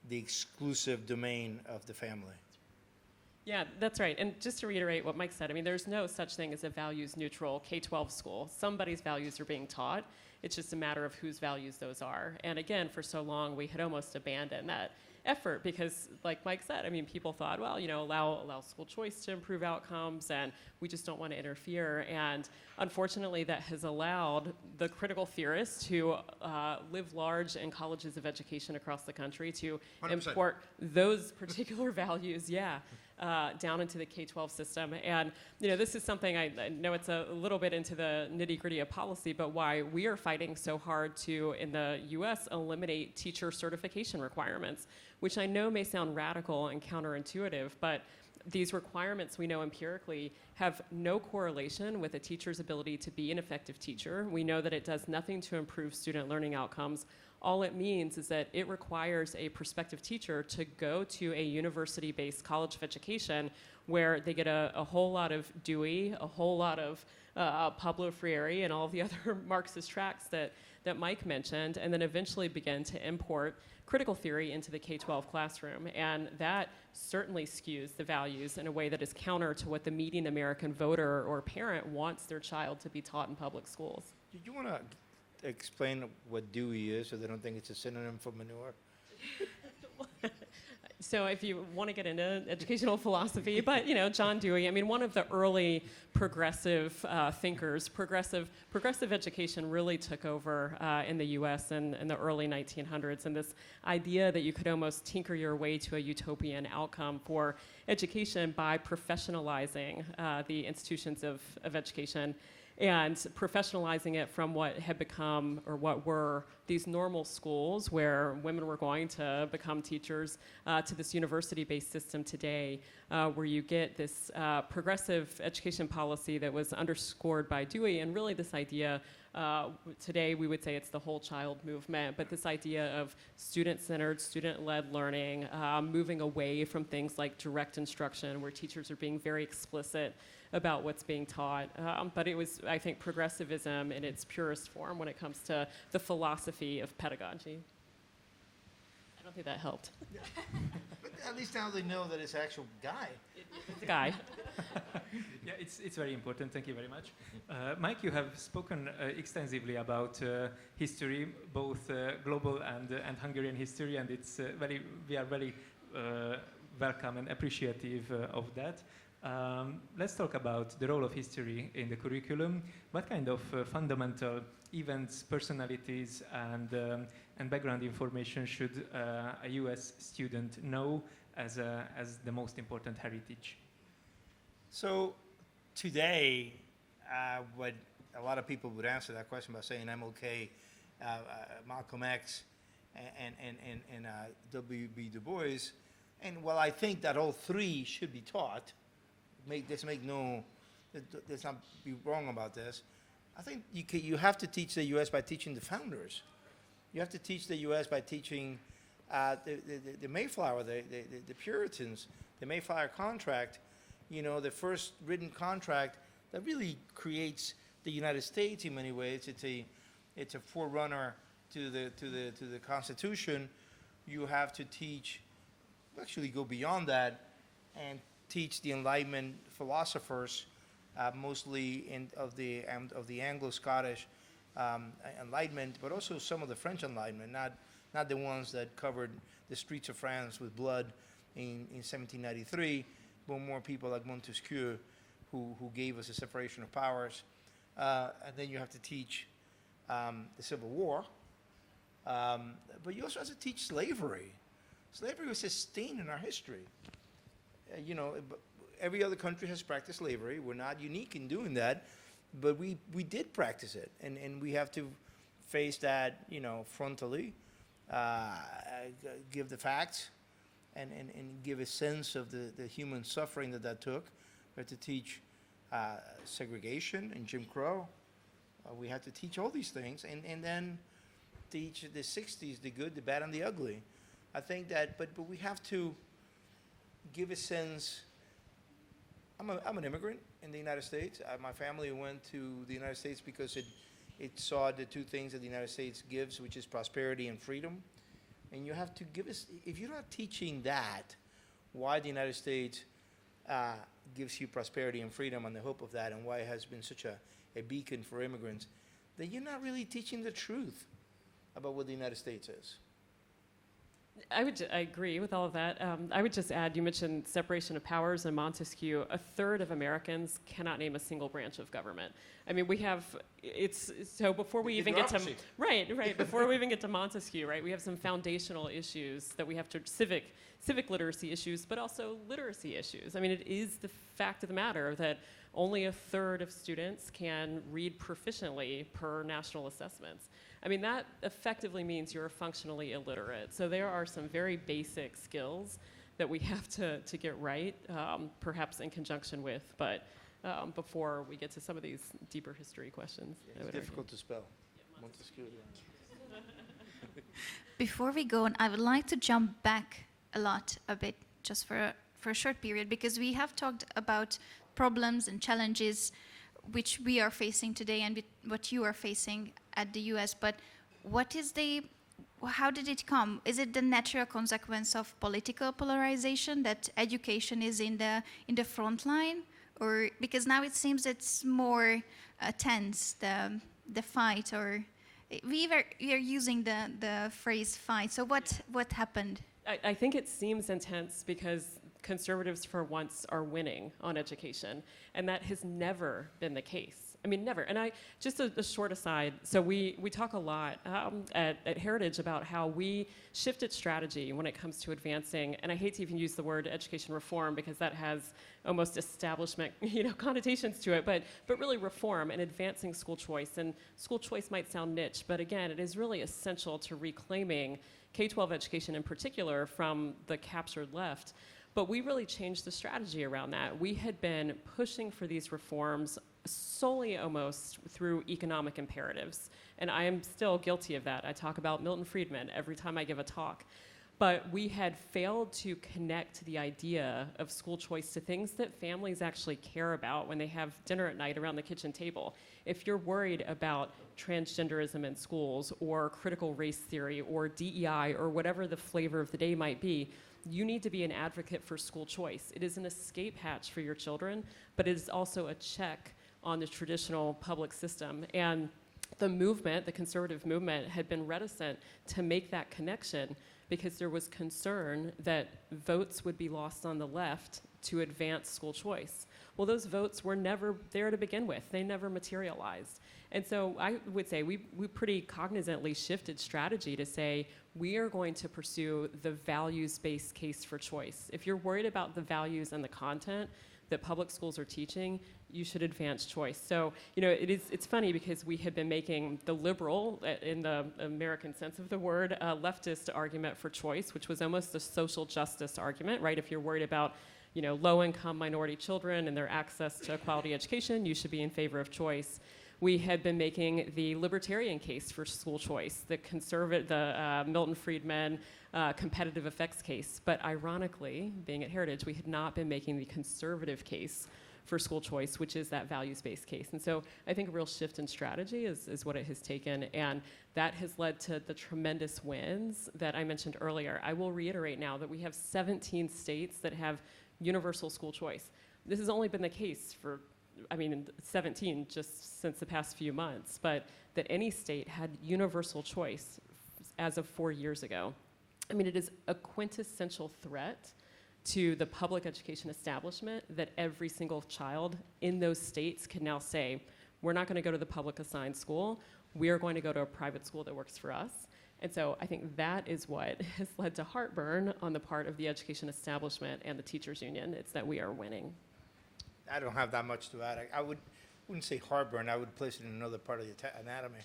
the exclusive domain of the family. Yeah, that's right. And just to reiterate what Mike said, I mean, there's no such thing as a values-neutral K-12 school. Somebody's values are being taught. It's just a matter of whose values those are. And again, for so long, we had almost abandoned that effort because, like Mike said, I mean, people thought, well, allow school choice to improve outcomes, and we just don't want to interfere. And unfortunately, that has allowed the critical theorists who live large in colleges of education across the country to 100%. import those particular values, down into the K-12 system. And this is something I know it's a little bit into the nitty-gritty of policy, but why we are fighting so hard to, in the US, eliminate teacher certification requirements, which I know may sound radical and counterintuitive, but these requirements, we know empirically, have no correlation with a teacher's ability to be an effective teacher. We know that it does nothing to improve student learning outcomes. All it means is that it requires a prospective teacher to go to a university-based college of education where they get a whole lot of Dewey, a whole lot of Pablo Freire, and all the other Marxist tracts that Mike mentioned, and then eventually begin to import critical theory into the K-12 classroom. And that certainly skews the values in a way that is counter to what the median American voter or parent wants their child to be taught in public schools. Did you want to explain what Dewey is so they don't think it's a synonym for manure? So if you want to get into educational philosophy, but John Dewey, I mean, one of the early progressive thinkers, progressive education really took over in the U.S. in the early 1900s, and this idea that you could almost tinker your way to a utopian outcome for education by professionalizing the institutions of education and professionalizing it from what had become, or what were, these normal schools where women were going to become teachers, to this university-based system today, where you get this progressive education policy that was underscored by Dewey, and really this idea, today we would say it's the whole child movement, but this idea of student-centered, student-led learning, moving away from things like direct instruction, where teachers are being very explicit about what's being taught. But it was, I think, progressivism in its purest form when it comes to the philosophy of pedagogy. I don't think that helped. But at least now they know that it's actual guy. It's a guy. Yeah, it's very important. Thank you very much. Mike, you have spoken extensively about history, both global and Hungarian history, and we are very welcome and appreciative of that. Let's talk about the role of history in the curriculum. What kind of fundamental events, personalities, and background information should a US student know as the most important heritage? So today, what a lot of people would answer that question by saying MLK, Malcolm X, and W.B. Du Bois. And while I think that all three should be taught, let's not be wrong about this. I think you have to teach the U.S. by teaching the founders. You have to teach the U.S. by teaching the Mayflower, the Puritans, the Mayflower Contract, the first written contract that really creates the United States in many ways. It's a forerunner to the Constitution. You have to teach, actually go beyond that, and teach the Enlightenment philosophers, mostly of the Anglo-Scottish Enlightenment, but also some of the French Enlightenment, not the ones that covered the streets of France with blood in 1793, but more people like Montesquieu, who gave us a separation of powers. And then you have to teach the Civil War, but you also have to teach slavery. Slavery was sustained in our history. Every other country has practiced slavery. We're not unique in doing that, but we did practice it, and we have to face that, frontally, give the facts, and give a sense of the human suffering that took. We have to teach segregation and Jim Crow. We have to teach all these things, and then teach the 60s, the good, the bad, and the ugly. I think that, but we have to give a sense. I'm an immigrant in the United States. My family went to the United States because it saw the two things that the United States gives, which is prosperity and freedom. And you have to give us, if you're not teaching that, why the United States gives you prosperity and freedom and the hope of that, and why it has been such a beacon for immigrants, then you're not really teaching the truth about what the United States is. I agree with all of that. I would just add, you mentioned separation of powers and Montesquieu. A third of Americans cannot name a single branch of government. I mean, so before we even get to, right, before we even get to Montesquieu, right, we have some foundational issues that we have to, civic literacy issues, but also literacy issues. I mean, it is the fact of the matter that only a third of students can read proficiently per national assessments. I mean, that effectively means you're functionally illiterate. So there are some very basic skills that we have to get right, perhaps in conjunction with, but before we get to some of these deeper history questions. It's difficult to spell. Montesquieu. Before we go on, I would like to jump back a bit, just for a short period, because we have talked about problems and challenges which we are facing today and what you are facing at the US, but how did it come? Is it the natural consequence of political polarization that education is in the front line? Or because now it seems it's more tense, the fight, or we are using the phrase fight. So what happened? I think it seems intense because conservatives for once are winning on education, and that has never been the case. I mean, never. And just a short aside, so we talk a lot at Heritage about how we shifted strategy when it comes to advancing, and I hate to even use the word education reform because that has almost establishment connotations to it, but really reform and advancing school choice. And school choice might sound niche, but again, it is really essential to reclaiming K-12 education in particular from the captured left. But we really changed the strategy around that. We had been pushing for these reforms solely almost through economic imperatives. And I am still guilty of that. I talk about Milton Friedman every time I give a talk. But we had failed to connect the idea of school choice to things that families actually care about when they have dinner at night around the kitchen table. If you're worried about transgenderism in schools or critical race theory or DEI or whatever the flavor of the day might be, you need to be an advocate for school choice. It is an escape hatch for your children, but it is also a check on the traditional public system. And the movement, the conservative movement, had been reticent to make that connection because there was concern that votes would be lost on the left to advance school choice. Well, those votes were never there to begin with. They never materialized. And so I would say we pretty cognizantly shifted strategy to say, we are going to pursue the values-based case for choice. If you're worried about the values and the content that public schools are teaching, you should advance choice. So, it's funny because we had been making the liberal, in the American sense of the word, leftist argument for choice, which was almost a social justice argument, right? If you're worried about low-income minority children and their access to quality education, you should be in favor of choice. We had been making the libertarian case for school choice, the Milton Friedman competitive effects case. But ironically, being at Heritage, we had not been making the conservative case for school choice, which is that values-based case. And so I think a real shift in strategy is what it has taken, and that has led to the tremendous wins that I mentioned earlier. I will reiterate now that we have 17 states that have universal school choice. This has only been the case for 17 just since the past few months, but that any state had universal choice as of 4 years ago. It is a quintessential threat to the public education establishment that every single child in those states can now say, we're not going to go to the public assigned school, we are going to go to a private school that works for us. And so I think that is what has led to heartburn on the part of the education establishment and the teachers union. It's that we are winning. I don't have that much to add. I wouldn't say heartburn. I would place it in another part of the anatomy.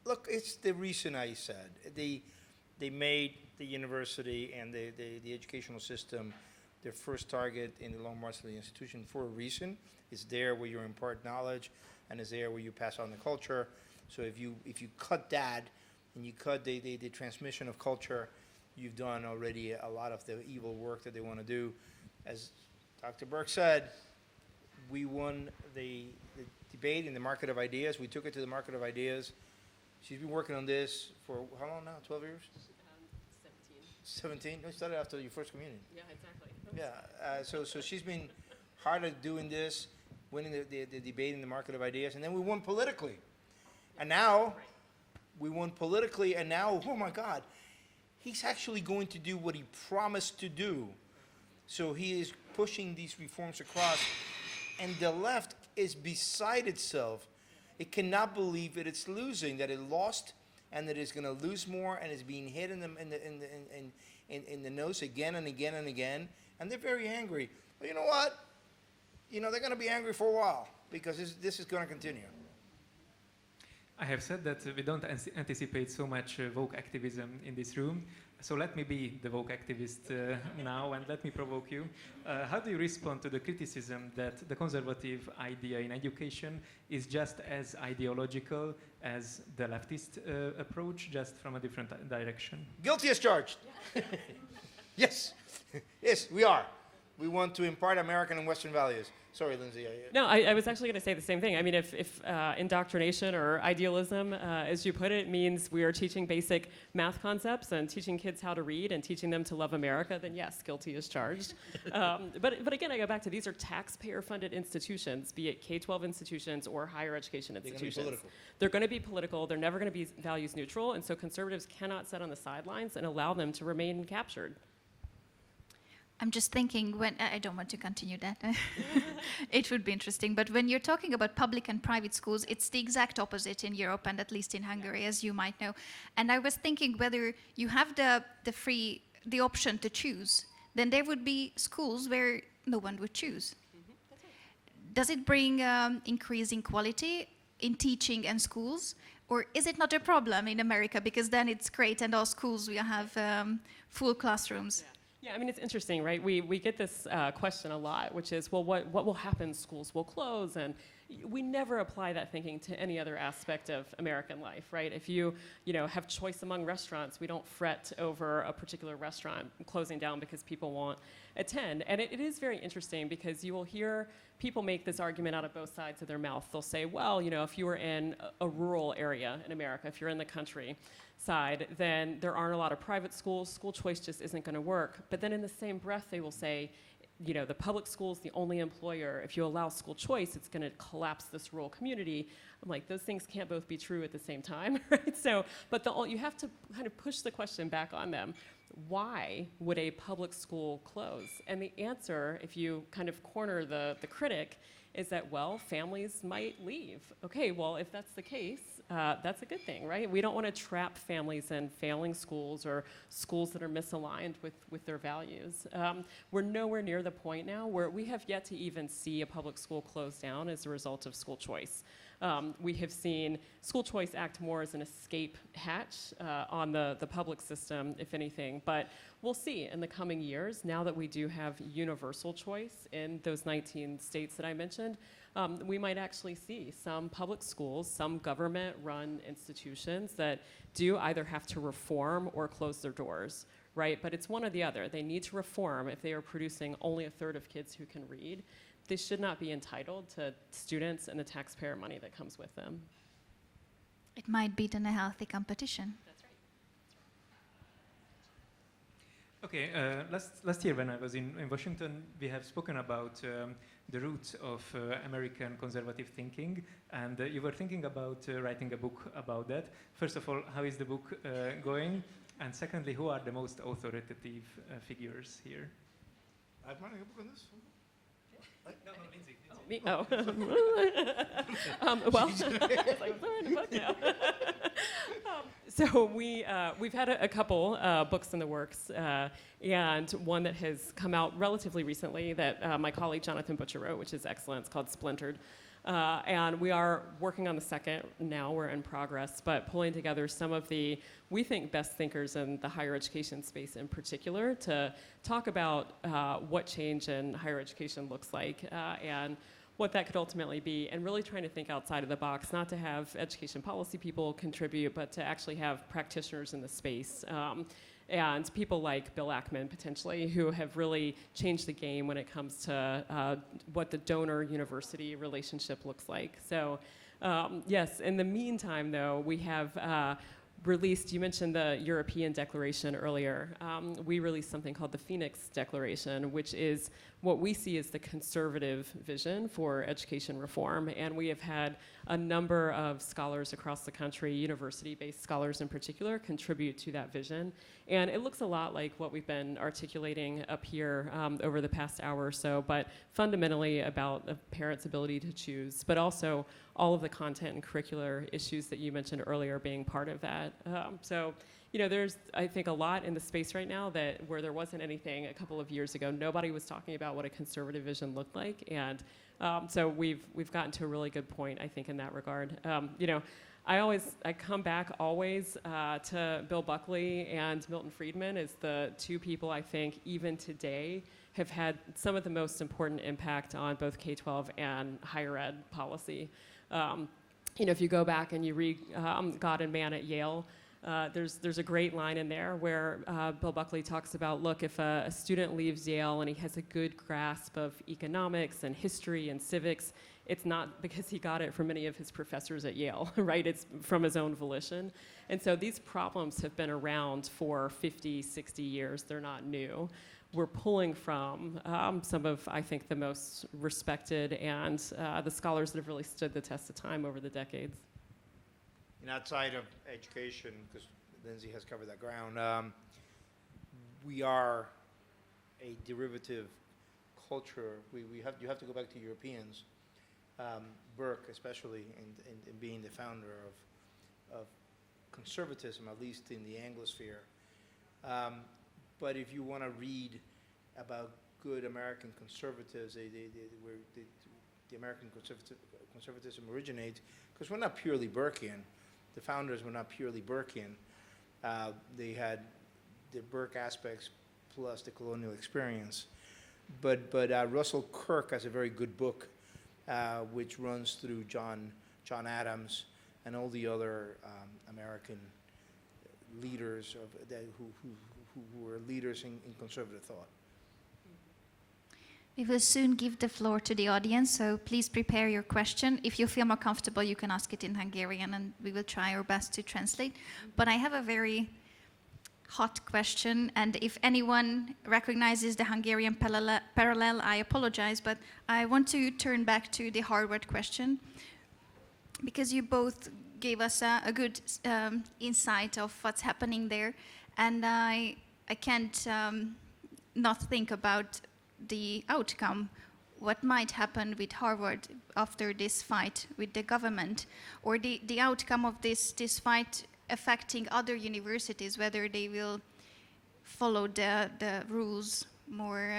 Look, it's the reason I said. They made the university and the educational system their first target in the long march of the institution for a reason. It's there where you impart knowledge, and it's there where you pass on the culture. So if you cut that and you cut the transmission of culture, you've done already a lot of the evil work that they want to do. As Dr. Burke said, we won the debate in the market of ideas. We took it to the market of ideas. She's been working on this for how long now? 12 years? 17? No, you started after your first communion. Yeah, exactly. Yeah. So she's been hard at doing this, winning the debate in the market of ideas, and then we won politically. And now we won politically, and now, oh my God, he's actually going to do what he promised to do. So he is pushing these reforms across, and the left is beside itself. It cannot believe that it's losing, that it lost, and that it's going to lose more, and is being hit in the nose again and again and again, and they're very angry. But you know what? You know, they're going to be angry for a while, because this is going to continue. I have said that we don't anticipate so much woke activism in this room, so let me be the woke activist now, and let me provoke you. How do you respond to the criticism that the conservative idea in education is just as ideological as the leftist approach, just from a different direction? Guilty as charged. Yes. Yes, we are. We want to impart American and Western values. Sorry, Lindsay. No, I was actually going to say the same thing. I mean, if indoctrination or idealism, as you put it, means we are teaching basic math concepts and teaching kids how to read and teaching them to love America, then yes, guilty as charged. But again, I go back to these are taxpayer-funded institutions, be it K-12 institutions or higher education institutions. They're going to be political. They're never going to be values neutral, and so conservatives cannot sit on the sidelines and allow them to remain captured. I'm just thinking, when I don't want to continue that. It would be interesting. But when you're talking about public and private schools, it's the exact opposite in Europe, and at least in Hungary, as you might know. And I was thinking whether you have the option to choose, then there would be schools where no one would choose. Does it bring increasing quality in teaching and schools? Or is it not a problem in America? Because then it's great, and all schools will have full classrooms. Yeah, I mean, it's interesting, right? We get this question a lot, which is, well, what will happen? Schools will close, and we never apply that thinking to any other aspect of American life, right? If you have choice among restaurants, we don't fret over a particular restaurant closing down because people won't attend. And it is very interesting because you will hear people make this argument out of both sides of their mouth. They'll say, well, if you were in a rural area in America, if you're in the country side, then there aren't a lot of private schools. School choice just isn't going to work. But then in the same breath, they will say, the public school is the only employer. If you allow school choice, it's going to collapse this rural community. I'm like, those things can't both be true at the same time, right? So, but you have to kind of push the question back on them. Why would a public school close? And the answer, if you kind of corner the critic, is that, well, families might leave. Okay, well, if that's the case, that's a good thing, right? We don't want to trap families in failing schools or schools that are misaligned with their values. We're nowhere near the point now where we have yet to even see a public school close down as a result of school choice. We have seen school choice act more as an escape hatch on the public system, if anything. But we'll see in the coming years, now that we do have universal choice in those 19 states that I mentioned, we might actually see some public schools, some government-run institutions that do either have to reform or close their doors, right? But it's one or the other. They need to reform if they are producing only a third of kids who can read. They should not be entitled to students and the taxpayer money that comes with them. It might be then a healthy competition. That's right. Okay, last year when I was in Washington, we have spoken about the roots of American conservative thinking, and you were thinking about writing a book about that. First of all, how is the book going? And secondly, who are the most authoritative figures here? I'm writing a book on this. No, Lindsay. Me? Oh. Well, it's like, I'm writing a book now. So we've had a couple books in the works, and one that has come out relatively recently that my colleague Jonathan Butcher wrote, which is excellent. It's called Splintered. And we are working on the second now. We're in progress, but pulling together some of the, we think, best thinkers in the higher education space in particular to talk about what change in higher education looks like and what that could ultimately be, and really trying to think outside of the box, not to have education policy people contribute, but to actually have practitioners in the space. And people like Bill Ackman, potentially, who have really changed the game when it comes to what the donor-university relationship looks like. So, yes, in the meantime, though, we have released, you mentioned the European Declaration earlier. We released something called the Phoenix Declaration, which is what we see as the conservative vision for education reform. And we have had a number of scholars across the country, university-based scholars in particular, contribute to that vision. And it looks a lot like what we've been articulating up here over the past hour or so, but fundamentally about a parent's ability to choose, but also all of the content and curricular issues that you mentioned earlier being part of that. So, you know, there's, I think, a lot in the space right now that where there wasn't anything a couple of years ago. Nobody was talking about what a conservative vision looked like, and so we've gotten to a really good point, I think, in that regard. You know, I come back always to Bill Buckley and Milton Friedman as the two people I think even today have had some of the most important impact on both K-12 and higher ed policy. You know, if you go back and you read God and Man at Yale, there's a great line in there where Bill Buckley talks about, look, if a student leaves Yale and he has a good grasp of economics and history and civics, it's not because he got it from any of his professors at Yale, right? It's from his own volition. And so these problems have been around for 50, 60 years. They're not new. We're pulling from some of, I think, the most respected and the scholars that have really stood the test of time over the decades. And outside of education, because Lindsay has covered that ground, we are a derivative culture. You have to go back to Europeans, Burke especially, and being the founder of conservatism, at least in the Anglosphere. But if you want to read about good American conservatives, the American conservatism originates, because we're not purely Burkean. The founders were not purely Burkean. They had the Burke aspects plus the colonial experience. But Russell Kirk has a very good book which runs through John Adams and all the other American leaders who were leaders in conservative thought. We will soon give the floor to the audience, so please prepare your question. If you feel more comfortable, you can ask it in Hungarian, and we will try our best to translate. But I have a very hot question, and if anyone recognizes the Hungarian parallel, I apologize, but I want to turn back to the Harvard question, because you both gave us a good insight of what's happening there, and I can't not think about the outcome, what might happen with Harvard after this fight with the government, or the outcome of this fight affecting other universities, whether they will follow the rules more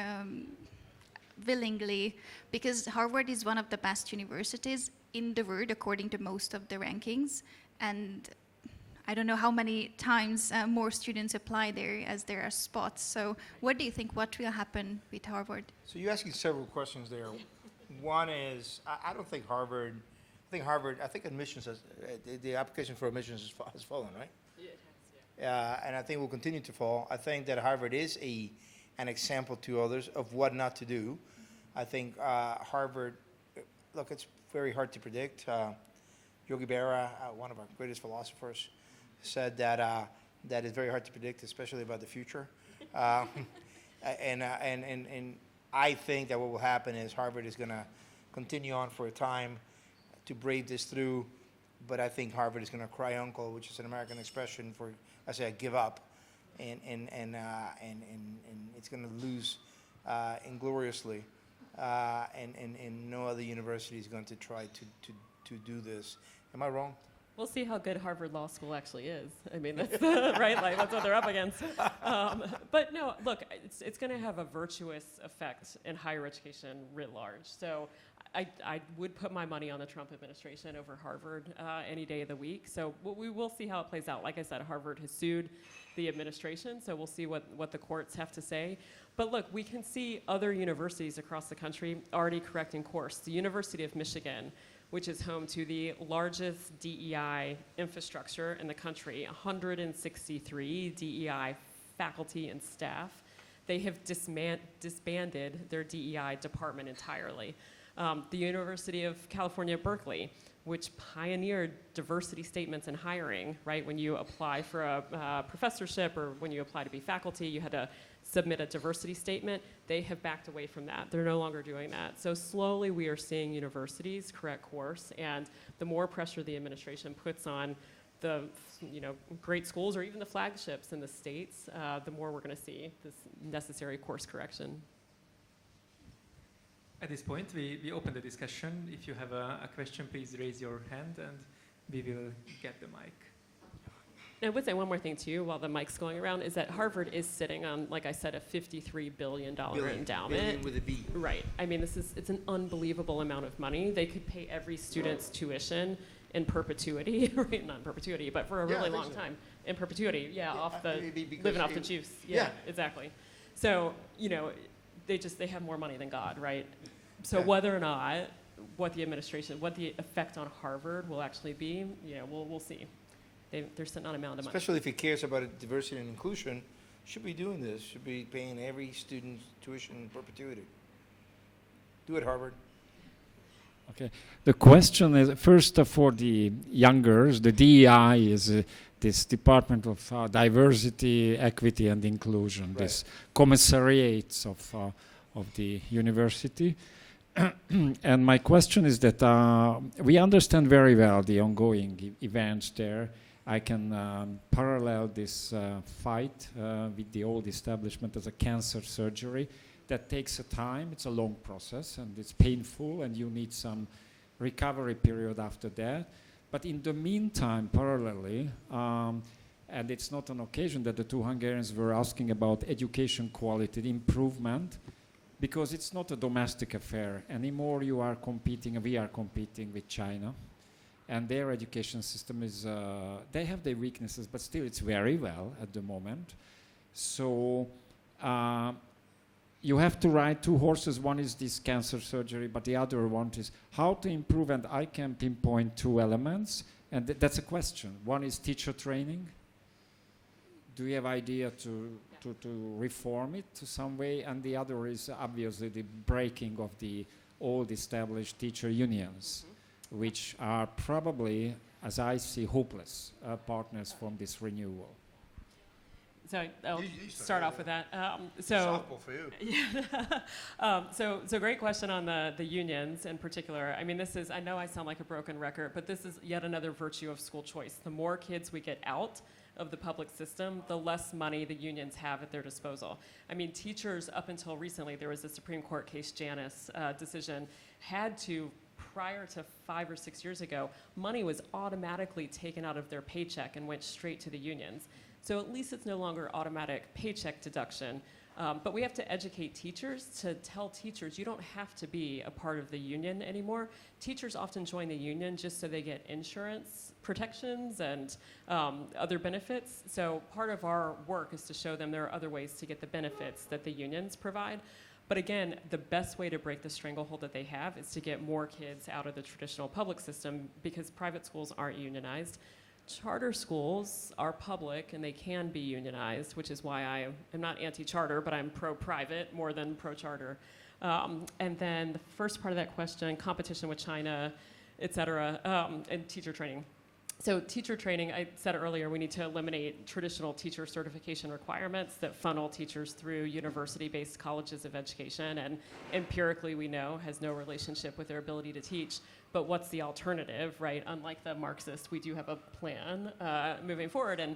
willingly, because Harvard is one of the best universities in the world according to most of the rankings, and I don't know how many times more students apply there as there are spots. So what do you think, what will happen with Harvard? So you're asking several questions there. One is, I don't think Harvard, I think admissions, the application for admissions has fallen, right? Yeah, it has, yeah. And I think will continue to fall. I think that Harvard is an example to others of what not to do. I think Harvard, look, it's very hard to predict. Yogi Berra, one of our greatest philosophers, said that it's very hard to predict, especially about the future. And I think that what will happen is Harvard is going to continue on for a time to brave this through, but I think Harvard is going to cry uncle, which is an American expression for, I say, give up, and it's going to lose ingloriously, and no other university is going to try to do this. Am I wrong? We'll see how good Harvard Law School actually is. I mean, that's right, like that's what they're up against. But no, look, it's going to have a virtuous effect in higher education writ large. So I would put my money on the Trump administration over Harvard any day of the week. So we will see how it plays out. Like I said, Harvard has sued the administration, so we'll see what the courts have to say. But look, we can see other universities across the country already correcting course. The University of Michigan, which is home to the largest DEI infrastructure in the country, 163 DEI faculty and staff. They have disbanded their DEI department entirely. The University of California, Berkeley, which pioneered diversity statements in hiring, right? When you apply for a professorship or when you apply to be faculty, you had to submit a diversity statement. They have backed away from that. They're no longer doing that. So slowly we are seeing universities correct course, and the more pressure the administration puts on the great schools or even the flagships in the states, the more we're going to see this necessary course correction. At this point, we open the discussion. If you have a question, please raise your hand and we will get the mic. And I would say one more thing too, while the mic's going around, is that Harvard is sitting on, like I said, a $53 billion endowment. Billion with a B. Right. I mean, it's an unbelievable amount of money. They could pay every student's tuition in perpetuity, right? Not in perpetuity, but for a really long time. In perpetuity, living off the juice. Yeah, exactly. So, they have more money than God, right? So whether or not what the effect on Harvard will actually be, we'll see. They're sitting on a mountain of money. Especially if he cares about diversity and inclusion, should be doing this, should be paying every student's tuition in perpetuity. Do it, Harvard. Okay. The question is, first for the youngers, the DEI is this Department of Diversity, Equity and Inclusion, right. This commissariats of the university. And my question is that we understand very well the ongoing events there. I can parallel this fight with the old establishment as a cancer surgery. That takes a time, it's a long process, and it's painful, and you need some recovery period after that. But in the meantime, parallelly, and it's not an occasion that the two Hungarians were asking about education quality improvement, because it's not a domestic affair anymore. We are competing with China, and their education system is, they have their weaknesses, but still it's very well at the moment. So you have to ride two horses. One is this cancer surgery, but the other one is how to improve, and I can pinpoint two elements, and that's a question. One is teacher training. Do you have idea to reform it to some way? And the other is obviously the breaking of the old established teacher unions, which are probably, as I see, hopeless partners from this renewal. So I'll start off with that. Softball for you. So great question on the unions in particular. I mean, I know I sound like a broken record, but this is yet another virtue of school choice. The more kids we get out of the public system, the less money the unions have at their disposal. I mean, teachers, up until recently, there was a Supreme Court case, Janus decision, had to, prior to 5 or 6 years ago, money was automatically taken out of their paycheck and went straight to the unions. So at least it's no longer automatic paycheck deduction. But we have to educate teachers to tell teachers you don't have to be a part of the union anymore. Teachers often join the union just so they get insurance protections and other benefits. So part of our work is to show them there are other ways to get the benefits that the unions provide. But again, the best way to break the stranglehold that they have is to get more kids out of the traditional public system, because private schools aren't unionized. Charter schools are public and they can be unionized, which is why I am not anti-charter, but I'm pro-private more than pro-charter. And then the first part of that question, competition with China, et cetera, and teacher training. So teacher training, I said earlier, we need to eliminate traditional teacher certification requirements that funnel teachers through university-based colleges of education, and empirically we know has no relationship with their ability to teach. But what's the alternative, right? Unlike the Marxists, we do have a plan moving forward, and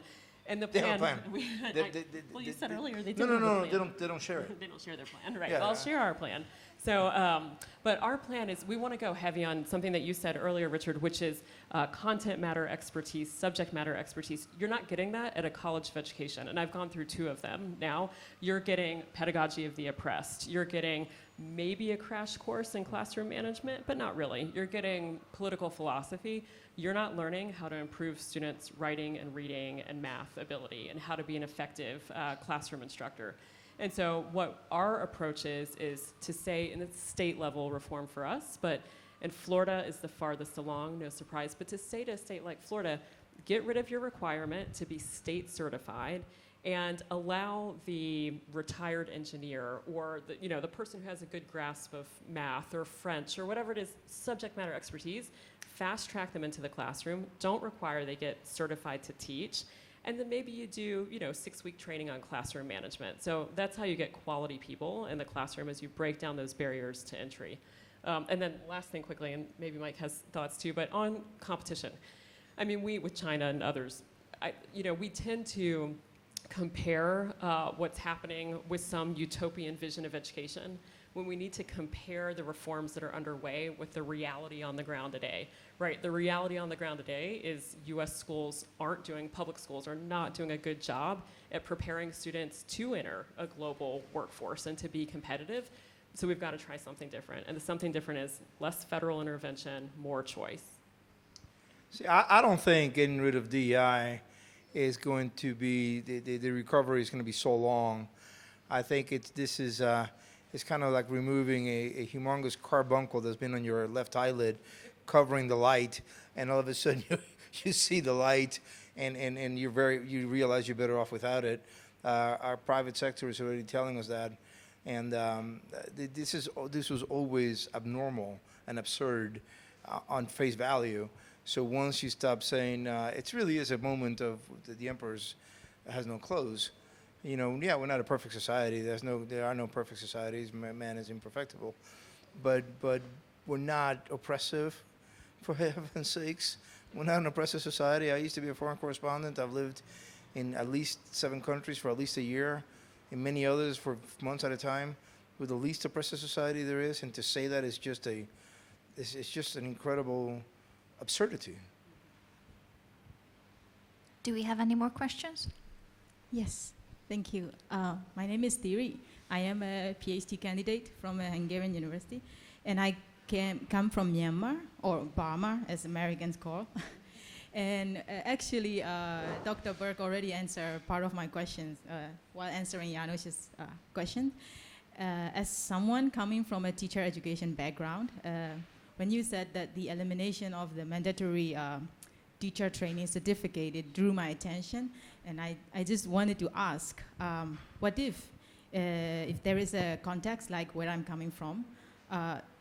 the plan. They have a plan. Well, you said earlier they No, didn't have a plan. they don't share it. They don't share their plan, right? Yeah. Well, I'll share our plan. So, but our plan is we want to go heavy on something that you said earlier, Richard, which is content matter expertise, subject matter expertise. You're not getting that at a college of education, and I've gone through 2 of them now. You're getting pedagogy of the oppressed. You're getting maybe a crash course in classroom management, but not really. You're getting political philosophy. You're not learning how to improve students' writing and reading and math ability and how to be an effective classroom instructor. And so what our approach is to say, and it's state level reform for us, and Florida is the farthest along, no surprise, but to say to a state like Florida, get rid of your requirement to be state certified and allow the retired engineer or the person who has a good grasp of math or French or whatever it is, subject matter expertise, fast track them into the classroom. Don't require they get certified to teach. And then maybe you do, 6-week training on classroom management. So that's how you get quality people in the classroom, as you break down those barriers to entry. And then last thing quickly, and maybe Mike has thoughts too, but on competition. I mean, we, with China and others, we tend to compare what's happening with some utopian vision of education when we need to compare the reforms that are underway with the reality on the ground today, right? The reality on the ground today is US schools public schools are not doing a good job at preparing students to enter a global workforce and to be competitive. So we've got to try something different. And the something different is less federal intervention, more choice. See, I don't think getting rid of DEI is going to be, the recovery is going to be so long. I think it's kind of like removing a humongous carbuncle that's been on your left eyelid, covering the light, and all of a sudden you see the light, and you realize you're better off without it. Our private sector is already telling us that, and this was always abnormal and absurd on face value. So once you stop saying, it really is a moment of the emperor's has no clothes. We're not a perfect society. There are no perfect societies. Man is imperfectible, but we're not oppressive, for heaven's sakes. We're not an oppressive society. I used to be a foreign correspondent. I've lived in at least 7 countries for at least a year, in many others for months at a time. We're the least oppressive society there is, and to say that is just it's just an incredible absurdity. Do we have any more questions? Yes, thank you. My name is Thierry. I am a PhD candidate from a Hungarian university, and I come from Myanmar, or Burma, as Americans call. And actually, Dr. Burke already answered part of my questions while answering Janusz's question. As someone coming from a teacher education background, when you said that the elimination of the mandatory teacher training certificate, it drew my attention, and I just wanted to ask, what if there is a context like where I'm coming from,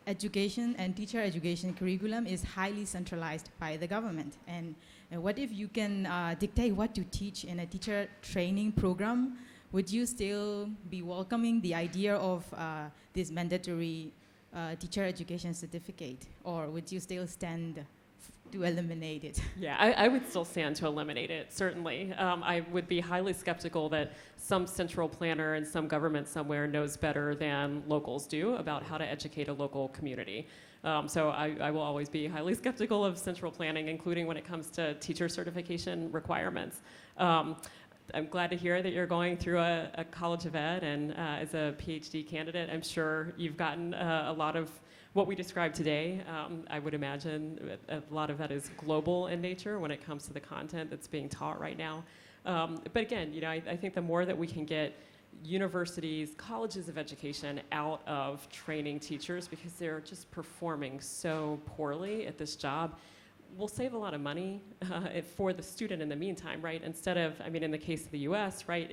education and teacher education curriculum is highly centralized by the government, and what if you can dictate what to teach in a teacher training program? Would you still be welcoming the idea of this mandatory teacher education certificate, or would you still stand to eliminate it? Yeah, I would still stand to eliminate it, certainly. I would be highly skeptical that some central planner in some government somewhere knows better than locals do about how to educate a local community. So I will always be highly skeptical of central planning, including when it comes to teacher certification requirements. I'm glad to hear that you're going through a College of Ed, and as a PhD candidate, I'm sure you've gotten a lot of what we described today. I would imagine a lot of that is global in nature when it comes to the content that's being taught right now. But again, I think the more that we can get universities, colleges of education out of training teachers because they're just performing so poorly at this job, we'll save a lot of money for the student in the meantime, right? Instead of, in the case of the US, right?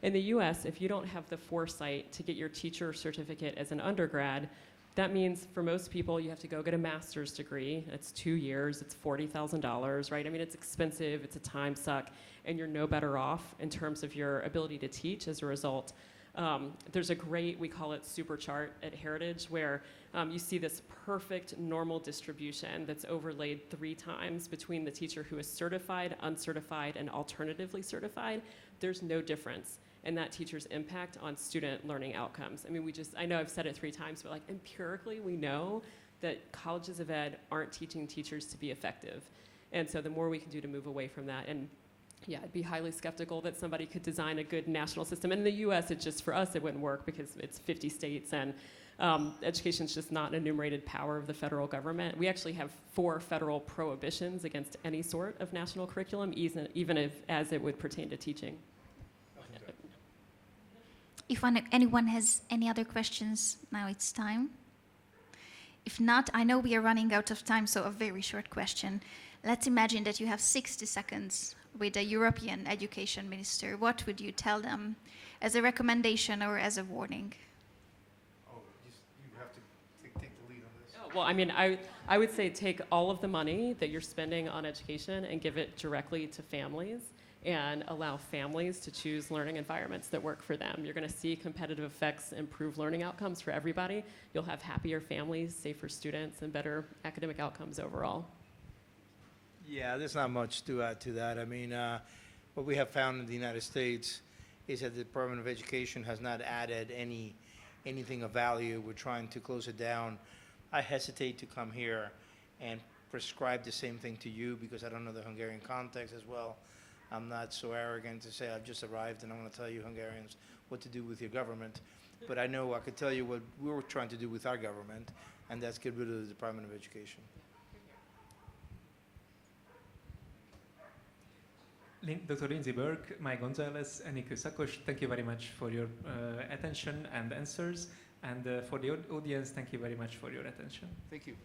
In the US, if you don't have the foresight to get your teacher certificate as an undergrad, that means for most people, you have to go get a master's degree. It's 2 years, it's $40,000, right? It's expensive, it's a time suck, and you're no better off in terms of your ability to teach as a result. There's a great, we call it super chart at Heritage, where you see this perfect normal distribution that's overlaid 3 times between the teacher who is certified, uncertified, and alternatively certified. There's no difference in that teacher's impact on student learning outcomes. I know I've said it 3 times, but empirically we know that colleges of ed aren't teaching teachers to be effective. And so the more we can do to move away from that, and yeah, I'd be highly skeptical that somebody could design a good national system. In the US, for us, it wouldn't work because it's 50 states, and education's just not an enumerated power of the federal government. We actually have 4 federal prohibitions against any sort of national curriculum, even as it would pertain to teaching. If anyone has any other questions, now it's time. If not, I know we are running out of time, so a very short question. Let's imagine that you have 60 seconds with a European education minister, what would you tell them as a recommendation or as a warning? Oh, you have to take the lead on this. Oh, well, I mean, I would say take all of the money that you're spending on education and give it directly to families and allow families to choose learning environments that work for them. You're going to see competitive effects improve learning outcomes for everybody. You'll have happier families, safer students, and better academic outcomes overall. Yeah, there's not much to add to that. I mean, what we have found in the United States is that the Department of Education has not added anything of value. We're trying to close it down. I hesitate to come here and prescribe the same thing to you because I don't know the Hungarian context as well. I'm not so arrogant to say I've just arrived and I'm going to tell you Hungarians what to do with your government. But I know I could tell you what we were trying to do with our government, and that's get rid of the Department of Education. Dr. Lindsay Burke, Mike Gonzalez, and Nico Sakos, thank you very much for your attention and answers. And for the audience, thank you very much for your attention. Thank you.